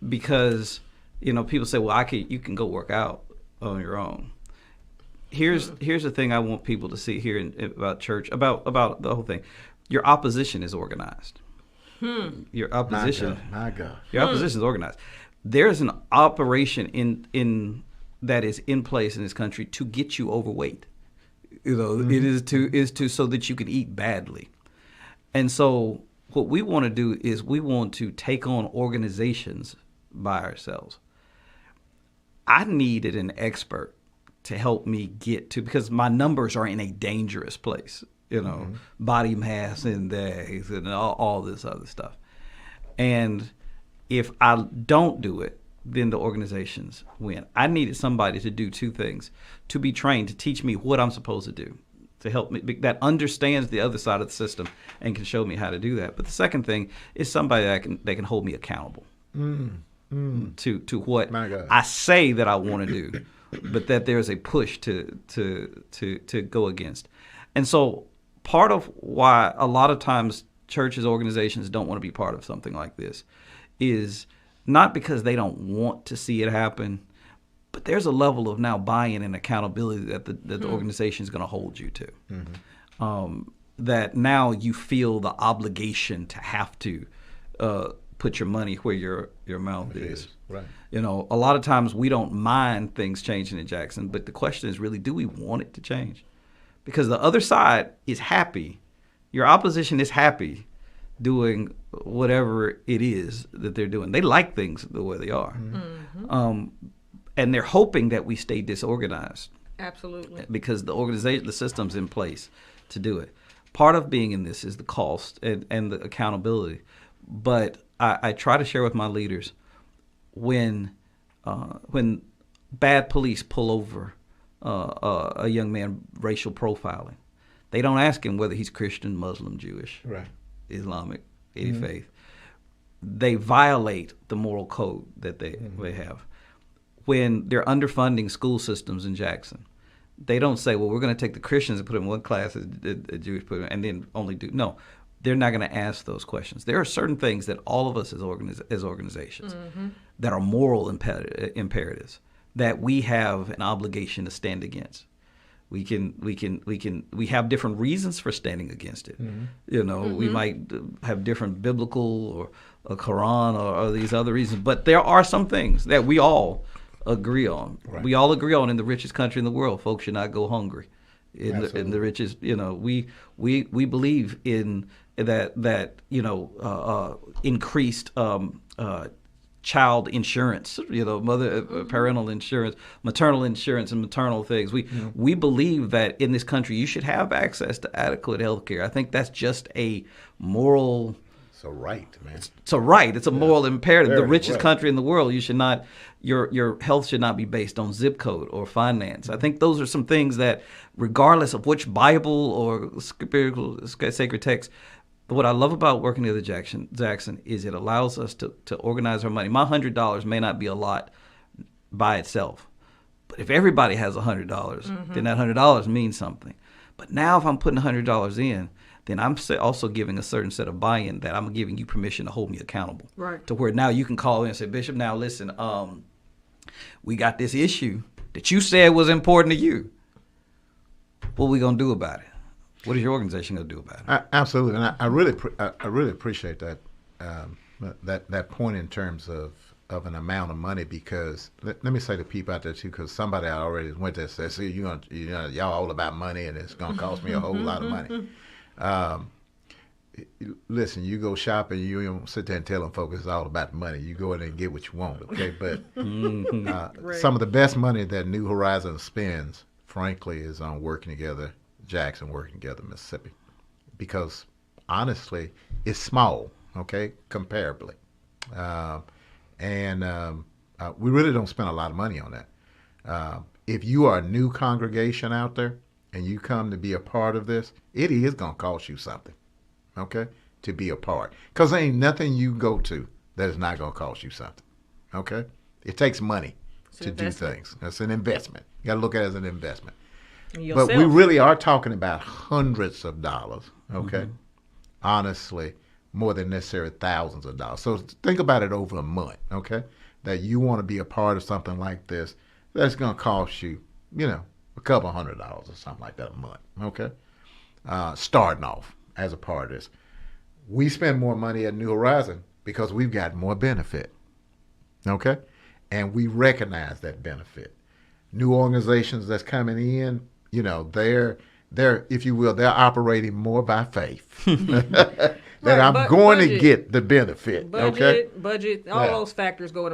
Because people say, well, you can go work out on your own. Here's the thing I want people to see here about church, about the whole thing. Your opposition is organized. Your opposition, my God. Your opposition is organized. There's an operation in that is in place in this country to get you overweight. It is to so that you can eat badly. And so what we want to do is we want to take on organizations by ourselves. I needed an expert to help me get to, because my numbers are in a dangerous place, body mass index and all this other stuff. And if I don't do it, then the organizations win. I needed somebody to do two things: to be trained, to teach me what I'm supposed to do, to help me, that understands the other side of the system and can show me how to do that. But the second thing is somebody that can hold me accountable to what I say that I want to do, but that there's a push to go against. And so part of why a lot of times churches, organizations don't want to be part of something like this is not because they don't want to see it happen, but there's a level of now buy-in and accountability that the organization is going to hold you to. That now you feel the obligation to have to put your money where your mouth is. Right. A lot of times we don't mind things changing in Jackson, but the question is really, do we want it to change? Because the other side is happy. Your opposition is happy doing whatever it is that they're doing. They like things the way they are. And they're hoping that we stay disorganized. Absolutely. Because the system's in place to do it. Part of being in this is the cost and the accountability. But I try to share with my leaders, when bad police pull over a young man racial profiling, they don't ask him whether he's Christian, Muslim, Jewish, right, Islamic, any faith. They violate the moral code that they have. When they're underfunding school systems in Jackson, they don't say, well, we're going to take the Christians and put them in one class, the Jewish put them, and then only do. No, they're not going to ask those questions. There are certain things that all of us as organizations that are moral imperatives that we have an obligation to stand against. We have different reasons for standing against it. We might have different biblical or a Quran or these other reasons, but there are some things that we all agree on. Right. We all agree on in the richest country in the world, folks should not go hungry. In the richest, we believe in that increased child insurance, parental insurance, maternal insurance, and maternal things. We believe that in this country you should have access to adequate health care. I think that's just a moral. It's a right, man. It's a right. It's a moral imperative. The richest country in the world, you should not. Your health should not be based on zip code or finance. I think those are some things that, regardless of which Bible or spiritual sacred text, what I love about working together Jackson is it allows us to organize our money. My $100 may not be a lot by itself, but if everybody has $100, then that $100 means something. But now if I'm putting $100 in, then I'm also giving a certain set of buy-in that I'm giving you permission to hold me accountable. Right. To where now you can call in and say, Bishop, now listen, we got this issue that you said was important to you. What are we going to do about it? What is your organization going to do about it? Absolutely, and I really appreciate that that point in terms of an amount of money, because let me say to people out there too, because somebody I already went there and said, see, y'all all about money and it's going to cost me a whole lot of money. Listen, you go shopping, you don't sit there and tell them folks it's all about the money. You go in there and get what you want, okay? But some of the best money that New Horizons spends, frankly, is on working together Jackson, working together Mississippi, because honestly, it's small. okay, comparably. And we really don't spend a lot of money on that. If you are a new congregation out there and you come to be a part of this, it is going to cost you something, okay, to be a part. Because there ain't nothing you go to that is not going to cost you something, okay? It takes money to do things. It's an investment. You got to look at it as an investment. Yourself. But we really are talking about hundreds of dollars, okay? Honestly, more than necessarily thousands of dollars. So think about it over a month, okay? That you want to be a part of something like this, that's going to cost you, a couple $100 or something like that a month, okay? Starting off as a part of this. We spend more money at New Horizon because we've got more benefit, okay? And we recognize that benefit. New organizations that's coming in, they're if you will, they're operating more by faith. That I'm going to get the benefit. Budget, all those factors go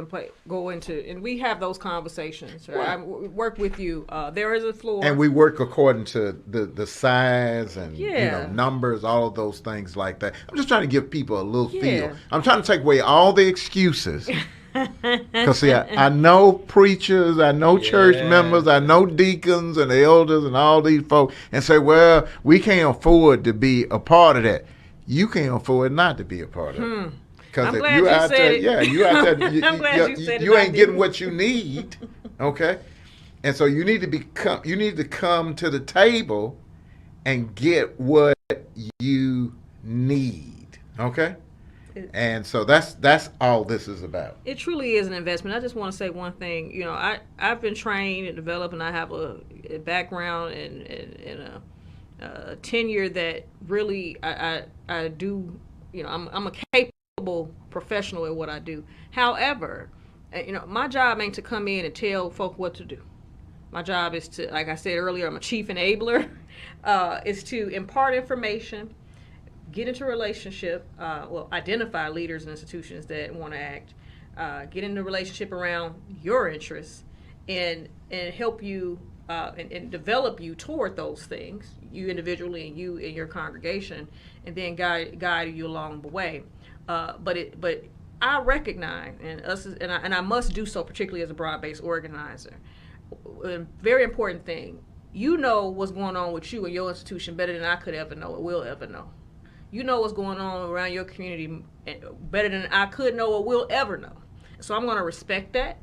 into, and we have those conversations. Right? I work with you. There is a floor, and we work according to the size and numbers, all of those things like that. I'm just trying to give people a little feel. I'm trying to take away all the excuses. Because see, I know preachers, I know church members, I know deacons and elders and all these folks, and say, well, we can't afford to be a part of that. You can't afford not to be a part of it. Because if you out there, you out there, you ain't getting what you need, okay? And so you need to come to the table and get what you need, okay? And so that's all this is about. It truly is an investment. I just want to say one thing. I've been trained and developed, and I have a background and a tenure that really I do. I'm a capable professional at what I do. However, my job ain't to come in and tell folk what to do. My job is to, like I said earlier, I'm a chief enabler. Is to impart information, get into a relationship, identify leaders and institutions that want to act, get into a relationship around your interests, and help you and develop you toward those things, you individually and you in your congregation, and then guide you along the way. But I recognize, and I must do so, particularly as a broad-based organizer, a very important thing. You know what's going on with you and your institution better than I could ever know or will ever know. You know what's going on around your community better than I could know or will ever know. So I'm going to respect that.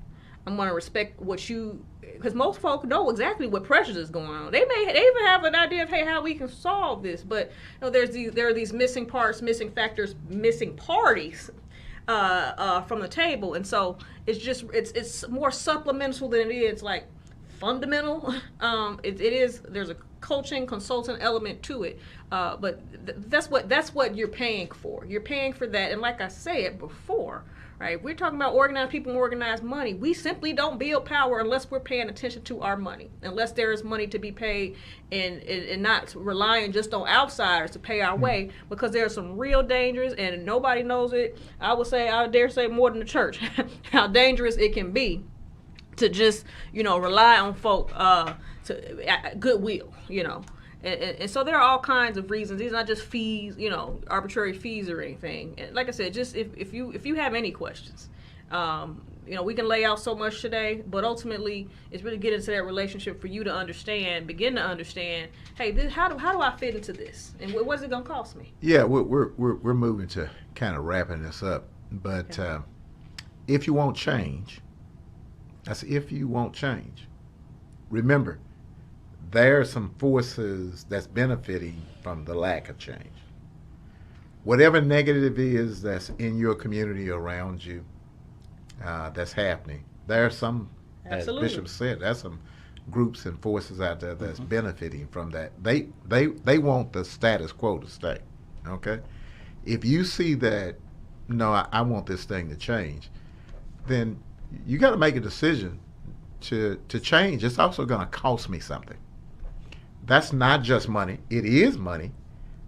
I'm going to respect what you, because most folk know exactly what pressures is going on. They even have an idea of, hey, how we can solve this. But there are these missing parts, missing factors, missing parties from the table. And so it's more supplemental than it is like fundamental. It is, there's a coaching consultant element to it, but that's what you're paying for. You're paying for that, and like I said before, right? We're talking about organized people and organized money. We simply don't build power unless we're paying attention to our money, unless there is money to be paid, and not relying just on outsiders to pay our way, because there are some real dangers, and nobody knows it. I dare say more than the church, how dangerous it can be to just, rely on folk to goodwill, And so there are all kinds of reasons. These are not just fees, arbitrary fees or anything. And like I said, just if you have any questions, we can lay out so much today, but ultimately it's really getting into that relationship for you to begin to understand, hey, how do I fit into this? And what's it going to cost me? Yeah, we're moving to kind of wrapping this up. But if you won't change, that's if you won't change. Remember, there are some forces that's benefiting from the lack of change. Whatever negative is that's in your community around you, that's happening. There are some, Absolutely. As Bishop said, there's some groups and forces out there that's benefiting from that. They want the status quo to stay. Okay? If you see that, no, I want this thing to change, then you got to make a decision to change. It's also going to cost me something. That's not just money. It is money,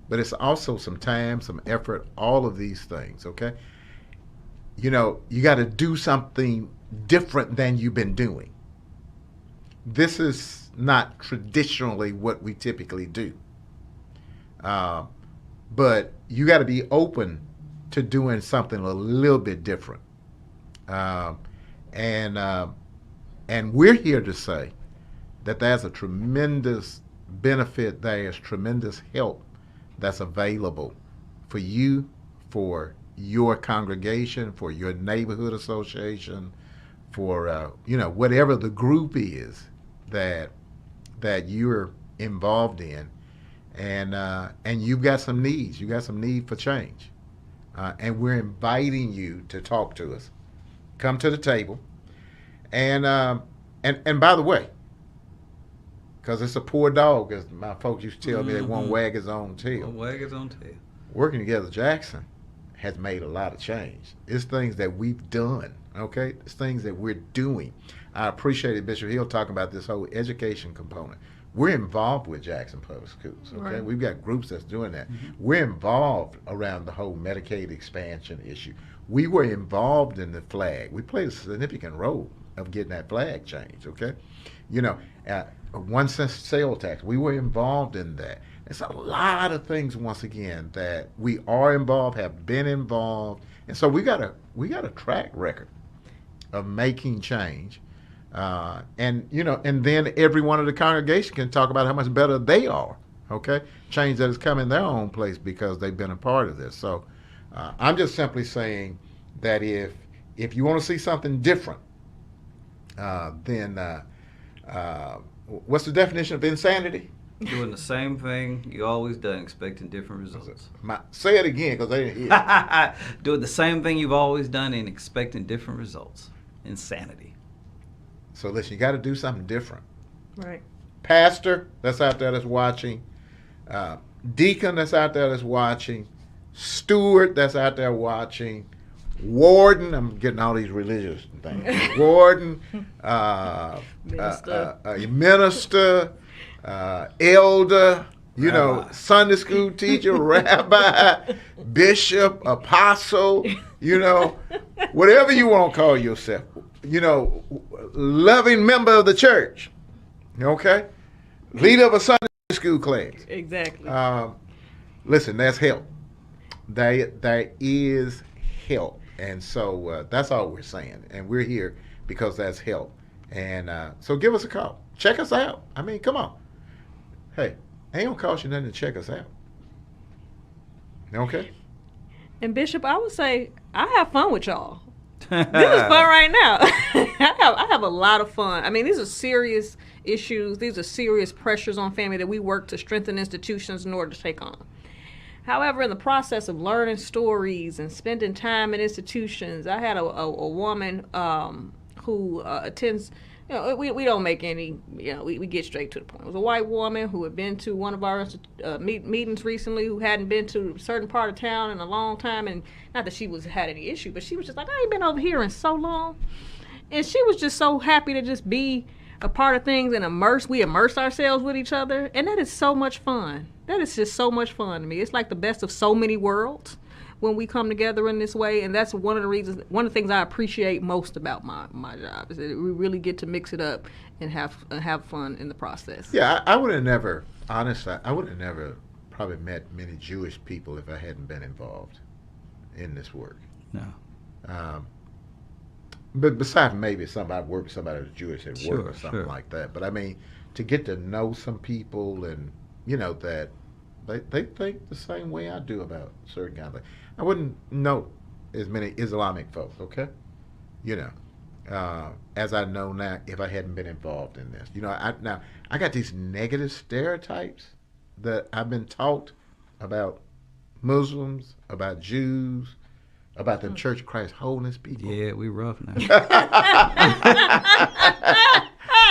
but it's also some time, some effort, all of these things, okay? You got to do something different than you've been doing. This is not traditionally what we typically do. But you got to be open to doing something a little bit different. Um, and we're here to say that there's a tremendous benefit, there's tremendous help that's available for you, for your congregation, for your neighborhood association, for whatever the group is that you're involved in, and you've got some needs, you got some need for change, and we're inviting you to talk to us. Come to the table, and by the way, because it's a poor dog, as my folks used to tell me, they won't wag his own tail. Won't wag his own tail. Working Together Jackson has made a lot of change. It's things that we've done, okay? It's things that we're doing. I appreciated Bishop Hill talking about this whole education component. We're involved with Jackson Public Schools, okay? Right. We've got groups that's doing that. We're involved around the whole Medicaid expansion issue. We were involved in the flag. We played a significant role of getting that flag changed, okay? 1 cent sales tax, we were involved in that. It's a lot of things, once again, that we are involved, have been involved, and so we got a track record of making change, and then every one of the congregation can talk about how much better they are, okay? Change that has come in their own place because they've been a part of this. So I'm just simply saying that if you want to see something different, then what's the definition of insanity? Doing the same thing you always done, expecting different results. Say it again, because they didn't hear. Doing the same thing you've always done and expecting different results. Insanity. So listen, you got to do something different. Right. Pastor that's out there that's watching, deacon that's out there that's watching, steward that's out there watching, warden, I'm getting all these religious things, warden, minister, elder, Rabbi. Sunday school teacher, rabbi, bishop, apostle, whatever you want to call yourself, loving member of the church, okay? Leader of a Sunday school class. Exactly. Listen, that's help. There is help. And so that's all we're saying. And we're here because that's help. And so give us a call. Check us out. I mean, come on. Hey, ain't gonna cost you nothing to check us out. Okay? And Bishop, I would say I have fun with y'all. This is fun right now. I have a lot of fun. I mean, these are serious issues. These are serious pressures on family that we work to strengthen institutions in order to take on. However, in the process of learning stories and spending time in institutions, I had a woman who attends. We don't make any. We get straight to the point. It was a white woman who had been to one of our meetings recently, who hadn't been to a certain part of town in a long time, and not that she had any issue, but she was just like, I ain't been over here in so long, and she was just so happy to just be a part of things and we immerse ourselves with each other, and that is so much fun. That is just so much fun to me. It's like the best of so many worlds when we come together in this way, and that's one of the things I appreciate most about my job, is that we really get to mix it up and have fun in the process. Yeah, I would have never, honestly, I would have never probably met many Jewish people if I hadn't been involved in this work. No. But besides maybe somebody work with somebody that's Jewish at Sure, work or something sure. like that. But I mean, to get to know some people and, that they think the same way I do about certain kind of things. I wouldn't know as many Islamic folks, okay? As I know now if I hadn't been involved in this. I got these negative stereotypes that I've been taught about Muslims, about Jews, about them Church of Christ Holiness people. Yeah, we rough now.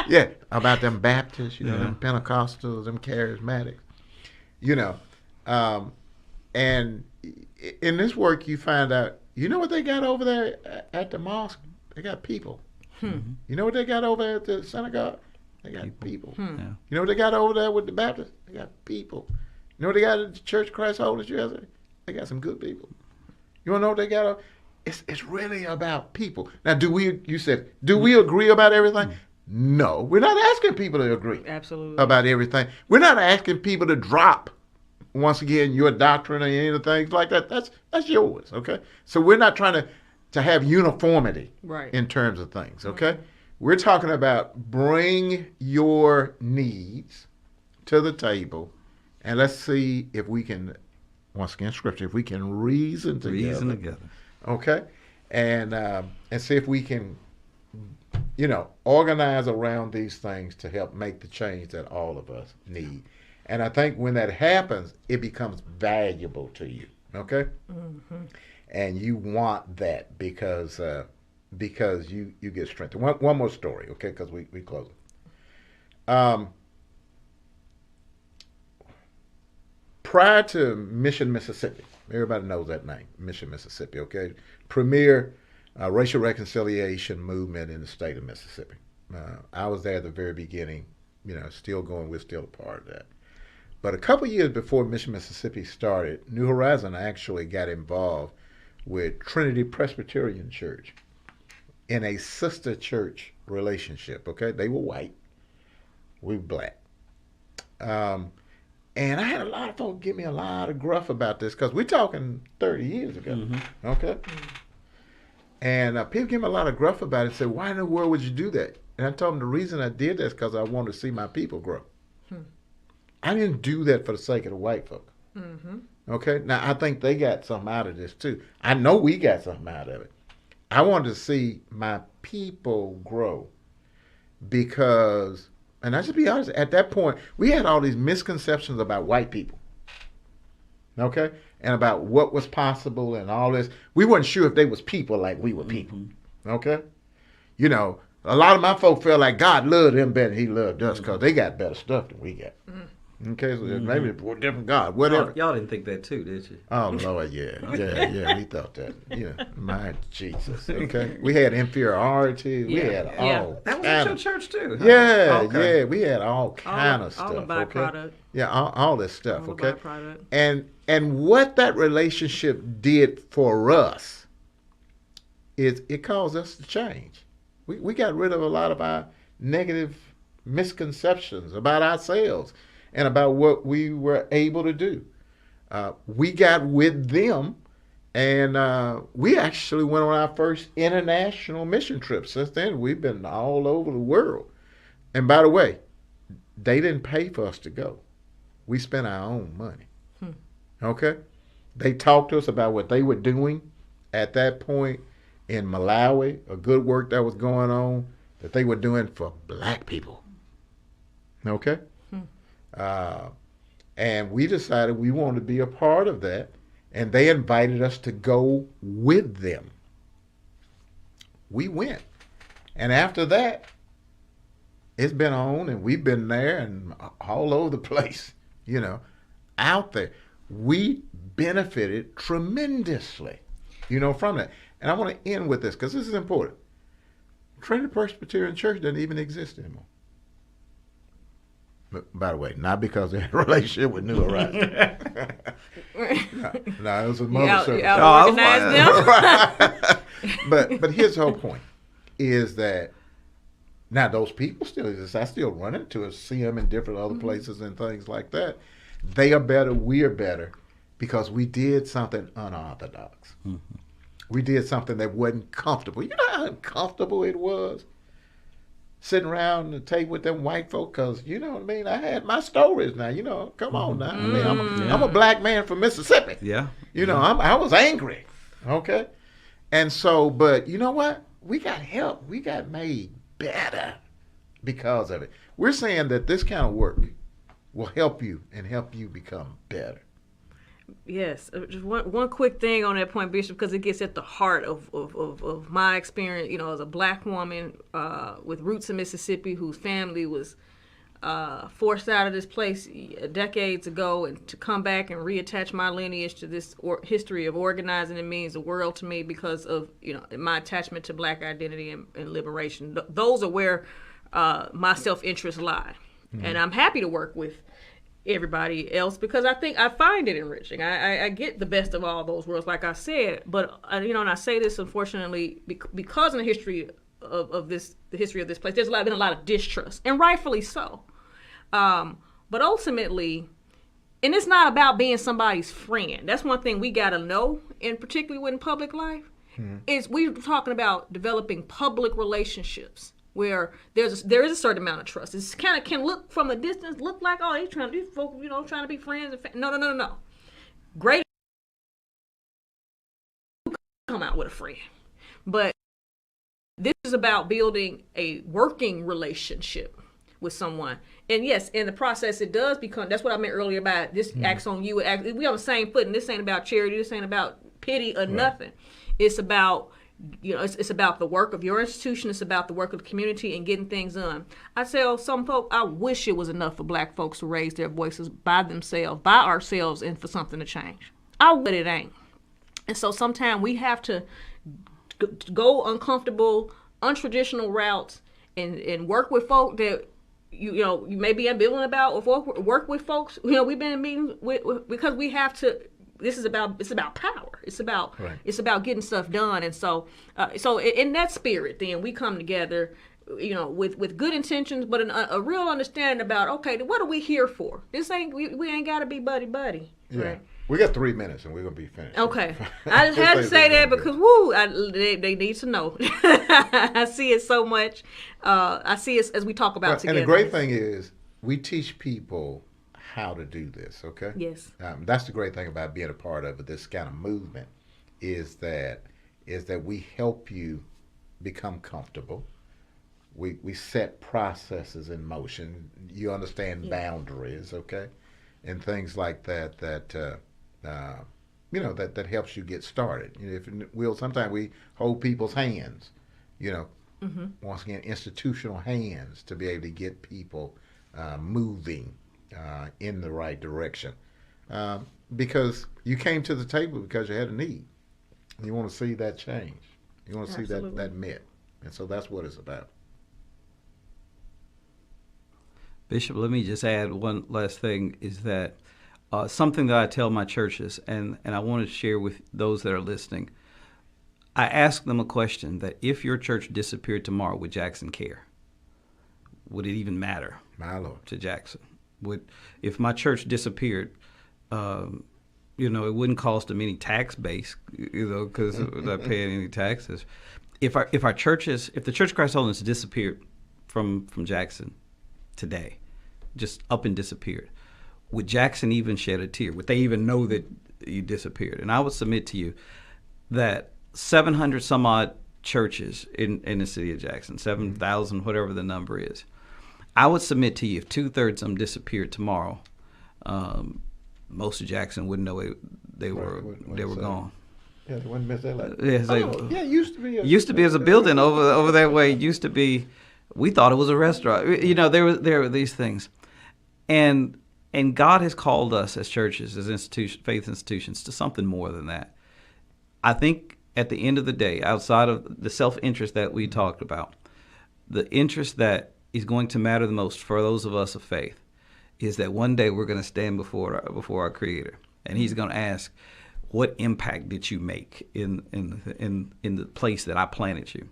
Yeah, about them Baptists, Yeah. them Pentecostals, them Charismatics, and in this work you find out, what they got over there at the mosque? They got people. You know what they got over there at the synagogue? They got people. Yeah. You know what they got over there with the Baptists? They got people. You know what they got at the Church of Christ Holiness USA? They got some good people. You want to know what they got? It's really about people. Now, do we agree about everything? No, we're not asking people to agree Absolutely. about everything. We're not asking people to drop once again, your doctrine or any of the things like that, that's yours, okay? So we're not trying to have uniformity in terms of things, okay? We're talking about bring your needs to the table, and let's see if we can, once again, Scripture, if we can reason together. Okay? And see if we can, organize around these things to help make the change that all of us need. And I think when that happens, it becomes valuable to you, okay? Mm-hmm. And you want that because you get strengthened. One more story, okay, because we close. Prior to Mission, Mississippi, everybody knows that name, Mission, Mississippi, okay? Premier racial reconciliation movement in the state of Mississippi. I was there at the very beginning, still going, we're still a part of that. But a couple years before Mission, Mississippi started, New Horizon actually got involved with Trinity Presbyterian Church in a sister church relationship, okay? They were white, we were black. And I had a lot of folks give me a lot of gruff about this because we're talking 30 years ago, okay? And people give me a lot of gruff about it and said, why in the world would you do that? And I told them the reason I did that is because I wanted to see my people grow. I didn't do that for the sake of the white folk. Okay? Now, I think they got something out of this, too. I know we got something out of it. I wanted to see my people grow because, and I just be honest, at that point, we had all these misconceptions about white people. Okay? And about what was possible and all this. We weren't sure if they was people like we were people. Okay? A lot of my folk felt like God loved them better than he loved us because they got better stuff than we got. Okay, so maybe a different God, whatever. Y'all didn't think that too, did you? Oh, Lord, yeah, we thought that. My Jesus, okay. We had inferiority. We had all. That was at your church too. Huh? Yeah, we had all kind of stuff. All the byproduct. Okay? Yeah, all this stuff. All okay. The byproduct. And what that relationship did for us is it caused us to change. We got rid of a lot of our negative misconceptions about ourselves and about what we were able to do. We got with them, and we actually went on our first international mission trip. Since then, we've been all over the world. And by the way, they didn't pay for us to go. We spent our own money. Okay? They talked to us about what they were doing at that point in Malawi, a good work that was going on that they were doing for black people. Okay? And we decided we wanted to be a part of that, and they invited us to go with them. We went. And after that, it's been on, and we've been there and all over the place, out there. We benefited tremendously, from that. And I want to end with this because this is important. Trinity Presbyterian Church doesn't even exist anymore. But, by the way, not because they had a relationship with New Horizon. no, it was a mother service. But here's the whole point, is that now those people still exist. I still run into it, see them in different other places and things like that. They are better, we are better, because we did something unorthodox. We did something that wasn't comfortable. You know how uncomfortable it was? Sitting around the table with them white folk, because, you know what I mean? I had my stories now, come on now. I mean, I'm a black man from Mississippi. Yeah. I was angry, okay? And so, but you know what? We got help. We got made better because of it. We're saying that this kind of work will help you and help you become better. Yes, just one quick thing on that point, Bishop, because it gets at the heart of my experience, as a black woman with roots in Mississippi, whose family was forced out of this place decades ago, and to come back and reattach my lineage to this history of organizing. It means the world to me because of my attachment to black identity and liberation. Those are where my self-interest lie, and I'm happy to work with everybody else because I find it enriching. I get the best of all those worlds, like I said. But and I say this unfortunately because in the history of the history of this place, there's been a lot of distrust, and rightfully so. But ultimately, and it's not about being somebody's friend. That's one thing we got to know, and particularly in public life, is we're talking about developing public relationships where there is a certain amount of trust. It's kind of can look from a distance, look like, oh, these folks, trying to be friends. No. Great, come out with a friend, but this is about building a working relationship with someone. And yes, in the process, it does become, that's what I meant earlier about this acts on you. We on the same footing. This ain't about charity. This ain't about pity or nothing. It's about, it's about the work of your institution. It's about the work of the community and getting things done. I tell some folk, I wish it was enough for black folks to raise their voices by themselves, by ourselves, and for something to change. But it ain't. And so sometimes we have to go uncomfortable, untraditional routes and work with folk that you may be ambivalent about, or work with folks. We've been in meetings with because we have to. It's about power. It's about getting stuff done. And so in that spirit, then we come together, with good intentions, but a real understanding about, okay, what are we here for? This ain't we ain't got to be buddy. Yeah. Right? We got 3 minutes and we're gonna be finished. Okay, I just had to say that because they need to know. I see it so much. I see it as we talk about together. And the great thing is we teach people how to do this. Okay. Yes. That's the great thing about being a part of this kind of movement is that we help you become comfortable. We set processes in motion. You understand boundaries, okay, and things like that. That helps you get started. Sometimes we hold people's hands, once again, institutional hands to be able to get people moving in the right direction. Because you came to the table because you had a need. You want to see that change. You want to see that met. And so that's what it's about. Bishop, let me just add one last thing, is that something that I tell my churches, and I want to share with those that are listening. I ask them a question that if your church disappeared tomorrow, would Jackson care? Would it even matter My Lord. to Jackson? If my church disappeared, it wouldn't cost them any tax base, because we're not paying any taxes. If the Church of Christ Holiness disappeared from Jackson today, just up and disappeared, would Jackson even shed a tear? Would they even know that you disappeared? And I would submit to you that 700 some odd churches in the city of Jackson, 7,000, whatever the number is, I would submit to you if 2/3 of them disappeared tomorrow, most of Jackson wouldn't know they were gone. Yeah, the one Miss Ella. Yeah, used to be. Used to be as a building over that way. It used to be. We thought it was a restaurant. There were these things, and God has called us as churches, as faith institutions, to something more than that. I think at the end of the day, outside of the self-interest that we talked about, the interest that is going to matter the most for those of us of faith is that one day we're going to stand before our Creator, and He's going to ask, "What impact did you make in the place that I planted you?"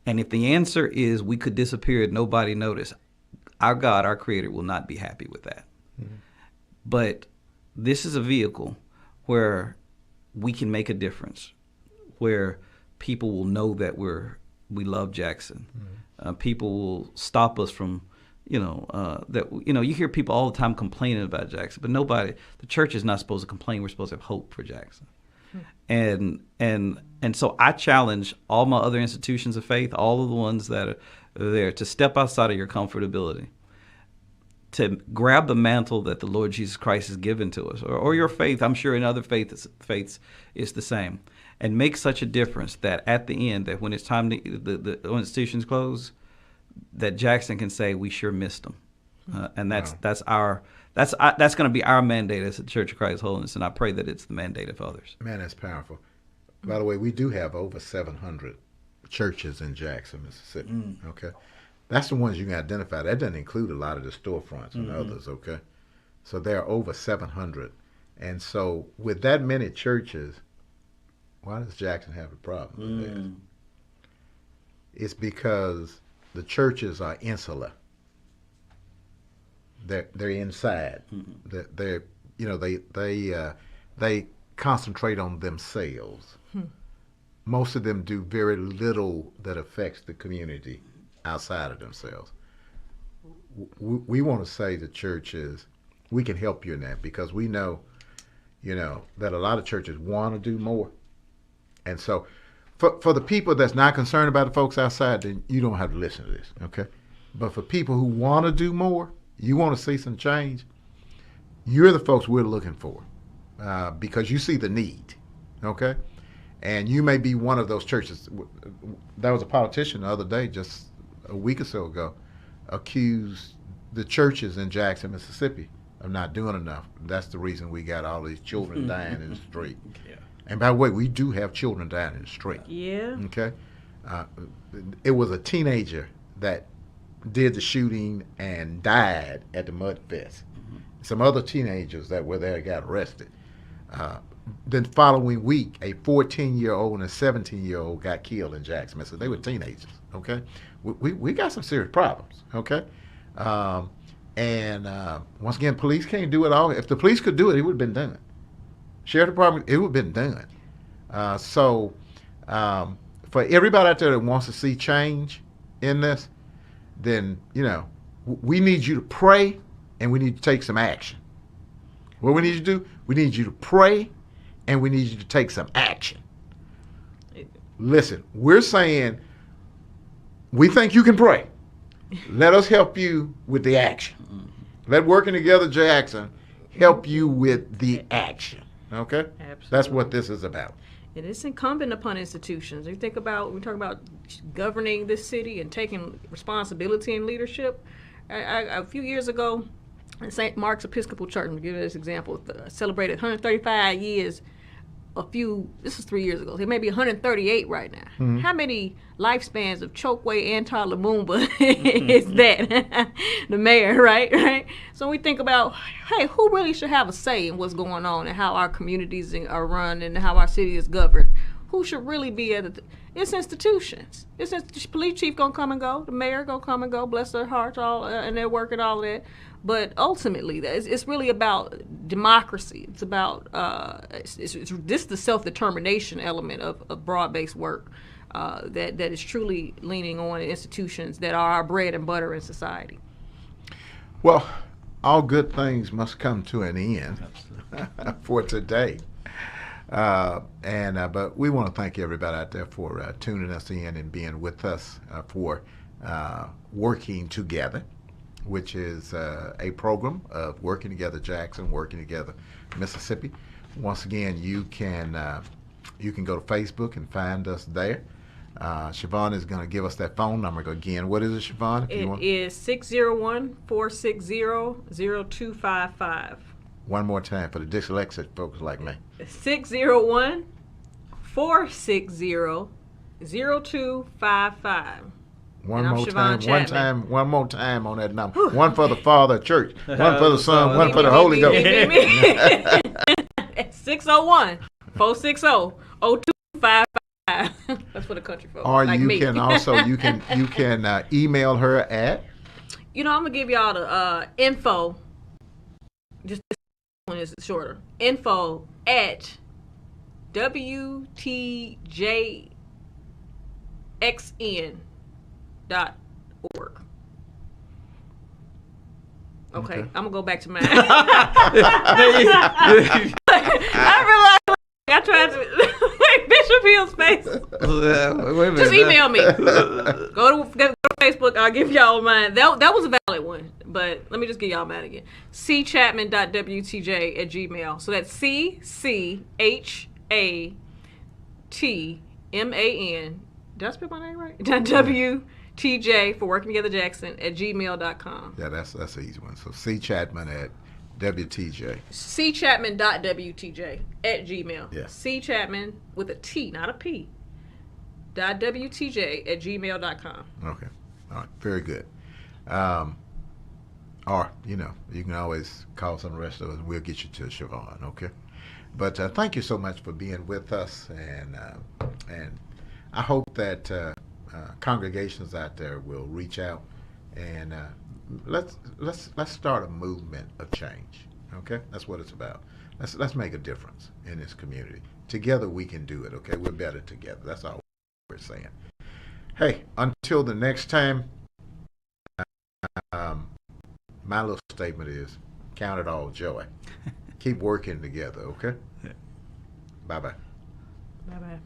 And if the answer is we could disappear and nobody noticed, our God, our Creator, will not be happy with that. Mm-hmm. But this is a vehicle where we can make a difference, where people will know that we love Jackson. Mm-hmm. People will stop us from, you hear people all the time complaining about Jackson, but the church is not supposed to complain. We're supposed to have hope for Jackson. And so I challenge all my other institutions of faith, all of the ones that are there, to step outside of your comfortability, to grab the mantle that the Lord Jesus Christ has given to us, or your faith. I'm sure in other faiths it's the same, and make such a difference that at the end, that when it's time to the institutions close, that Jackson can say, "We sure missed them," and that's going to be our mandate as the Church of Christ Holiness, and I pray that it's the mandate of others. Man, that's powerful. By the way, we do have over 700 churches in Jackson, Mississippi. Okay, that's the ones you can identify. That doesn't include a lot of the storefronts and others. Okay, so there are over 700, and so with that many churches, why does Jackson have a problem with that? It's because the churches are insular. They're inside. Mm-hmm. they concentrate on themselves. Most of them do very little that affects the community outside of themselves. We want to say to churches, we can help you in that, because we know, that a lot of churches want to do more. And so for the people that's not concerned about the folks outside, then you don't have to listen to this, okay? But for people who want to do more, you want to see some change, you're the folks we're looking for, because you see the need, okay? And you may be one of those churches. There was a politician the other day, just a week or so ago, accused the churches in Jackson, Mississippi of not doing enough. That's the reason we got all these children dying in the street. Yeah. And by the way, we do have children dying in the street. Yeah. Okay? It was a teenager that did the shooting and died at the Mud Fest. Some other teenagers that were there got arrested. The following week, a 14-year-old and a 17-year-old got killed in Jackson, Mississippi. They were teenagers, okay? We got some serious problems, okay? Once again, police can't do it all. If the police could do it, it would have been done. Sheriff Department, it would have been done. So for everybody out there that wants to see change in this, then, we need you to pray, and we need to take some action. What we need you to do, we need you to pray, and we need you to take some action. Listen, we're saying we think you can pray. Let us help you with the action. Let Working Together Jackson help you with the action. Okay? Absolutely. That's what this is about. It is incumbent upon institutions. We talk about governing this city and taking responsibility and leadership. A few years ago, St. Mark's Episcopal Church, to give you this example, celebrated 135 years. This was 3 years ago. It may be 138 right now. Mm-hmm. How many lifespans of Chokwe and Lumumba is that? The mayor, right? So we think about, hey, who really should have a say in what's going on and how our communities are run and how our city is governed? Who should really be at it? It's institutions. The police chief gonna come and go. The mayor gonna come and go. Bless their hearts, all and their work and all that. But ultimately, it's really about democracy. It's about this the self-determination element of broad-based work that is truly leaning on institutions that are our bread and butter in society. Well, all good things must come to an end for today. But we want to thank everybody out there for tuning us in and being with us for Working Together, which is a program of Working Together Jackson, Working Together Mississippi. Once again, you can go to Facebook and find us there. Siobhan is going to give us that phone number again. What is it, Siobhan? It is 601-460-0255. One more time for the dyslexic folks like me. 601-460-0255. One more time on that number. One for the Father Church, one for the Son, one for the Holy Ghost. 601-460-0255. That's for the country folks. Or like you me. can also you can email her at. I'm gonna give y'all the info. Just this one is shorter. Info at WTJXN.org. Okay, I'm gonna go back to mine. I realized I tried to Bishop Hill's face. Just email me. Go to Facebook. I'll give y'all mine. That was a valid one, but let me just give y'all mine again. cchapman.wtj@gmail. So that's CCHATMAN. Did I spell my name right? WTJ for Working Together Jackson @gmail.com. Yeah, that's an easy one. So C Chapman at WTJ. cchapman.wtj@gmail. Yeah. C Chapman with a T, not a P. .wtj@gmail.com. Okay. All right. Very good. Or, you can always call some of the rest of us and we'll get you to Siobhan, okay? But thank you so much for being with us, and I hope that congregations out there will reach out and let's start a movement of change. Okay, that's what it's about. Let's make a difference in this community. Together we can do it. Okay, we're better together. That's all we're saying. Hey, until the next time, my little statement is count it all joy. Keep working together. Okay. Bye bye. Bye bye.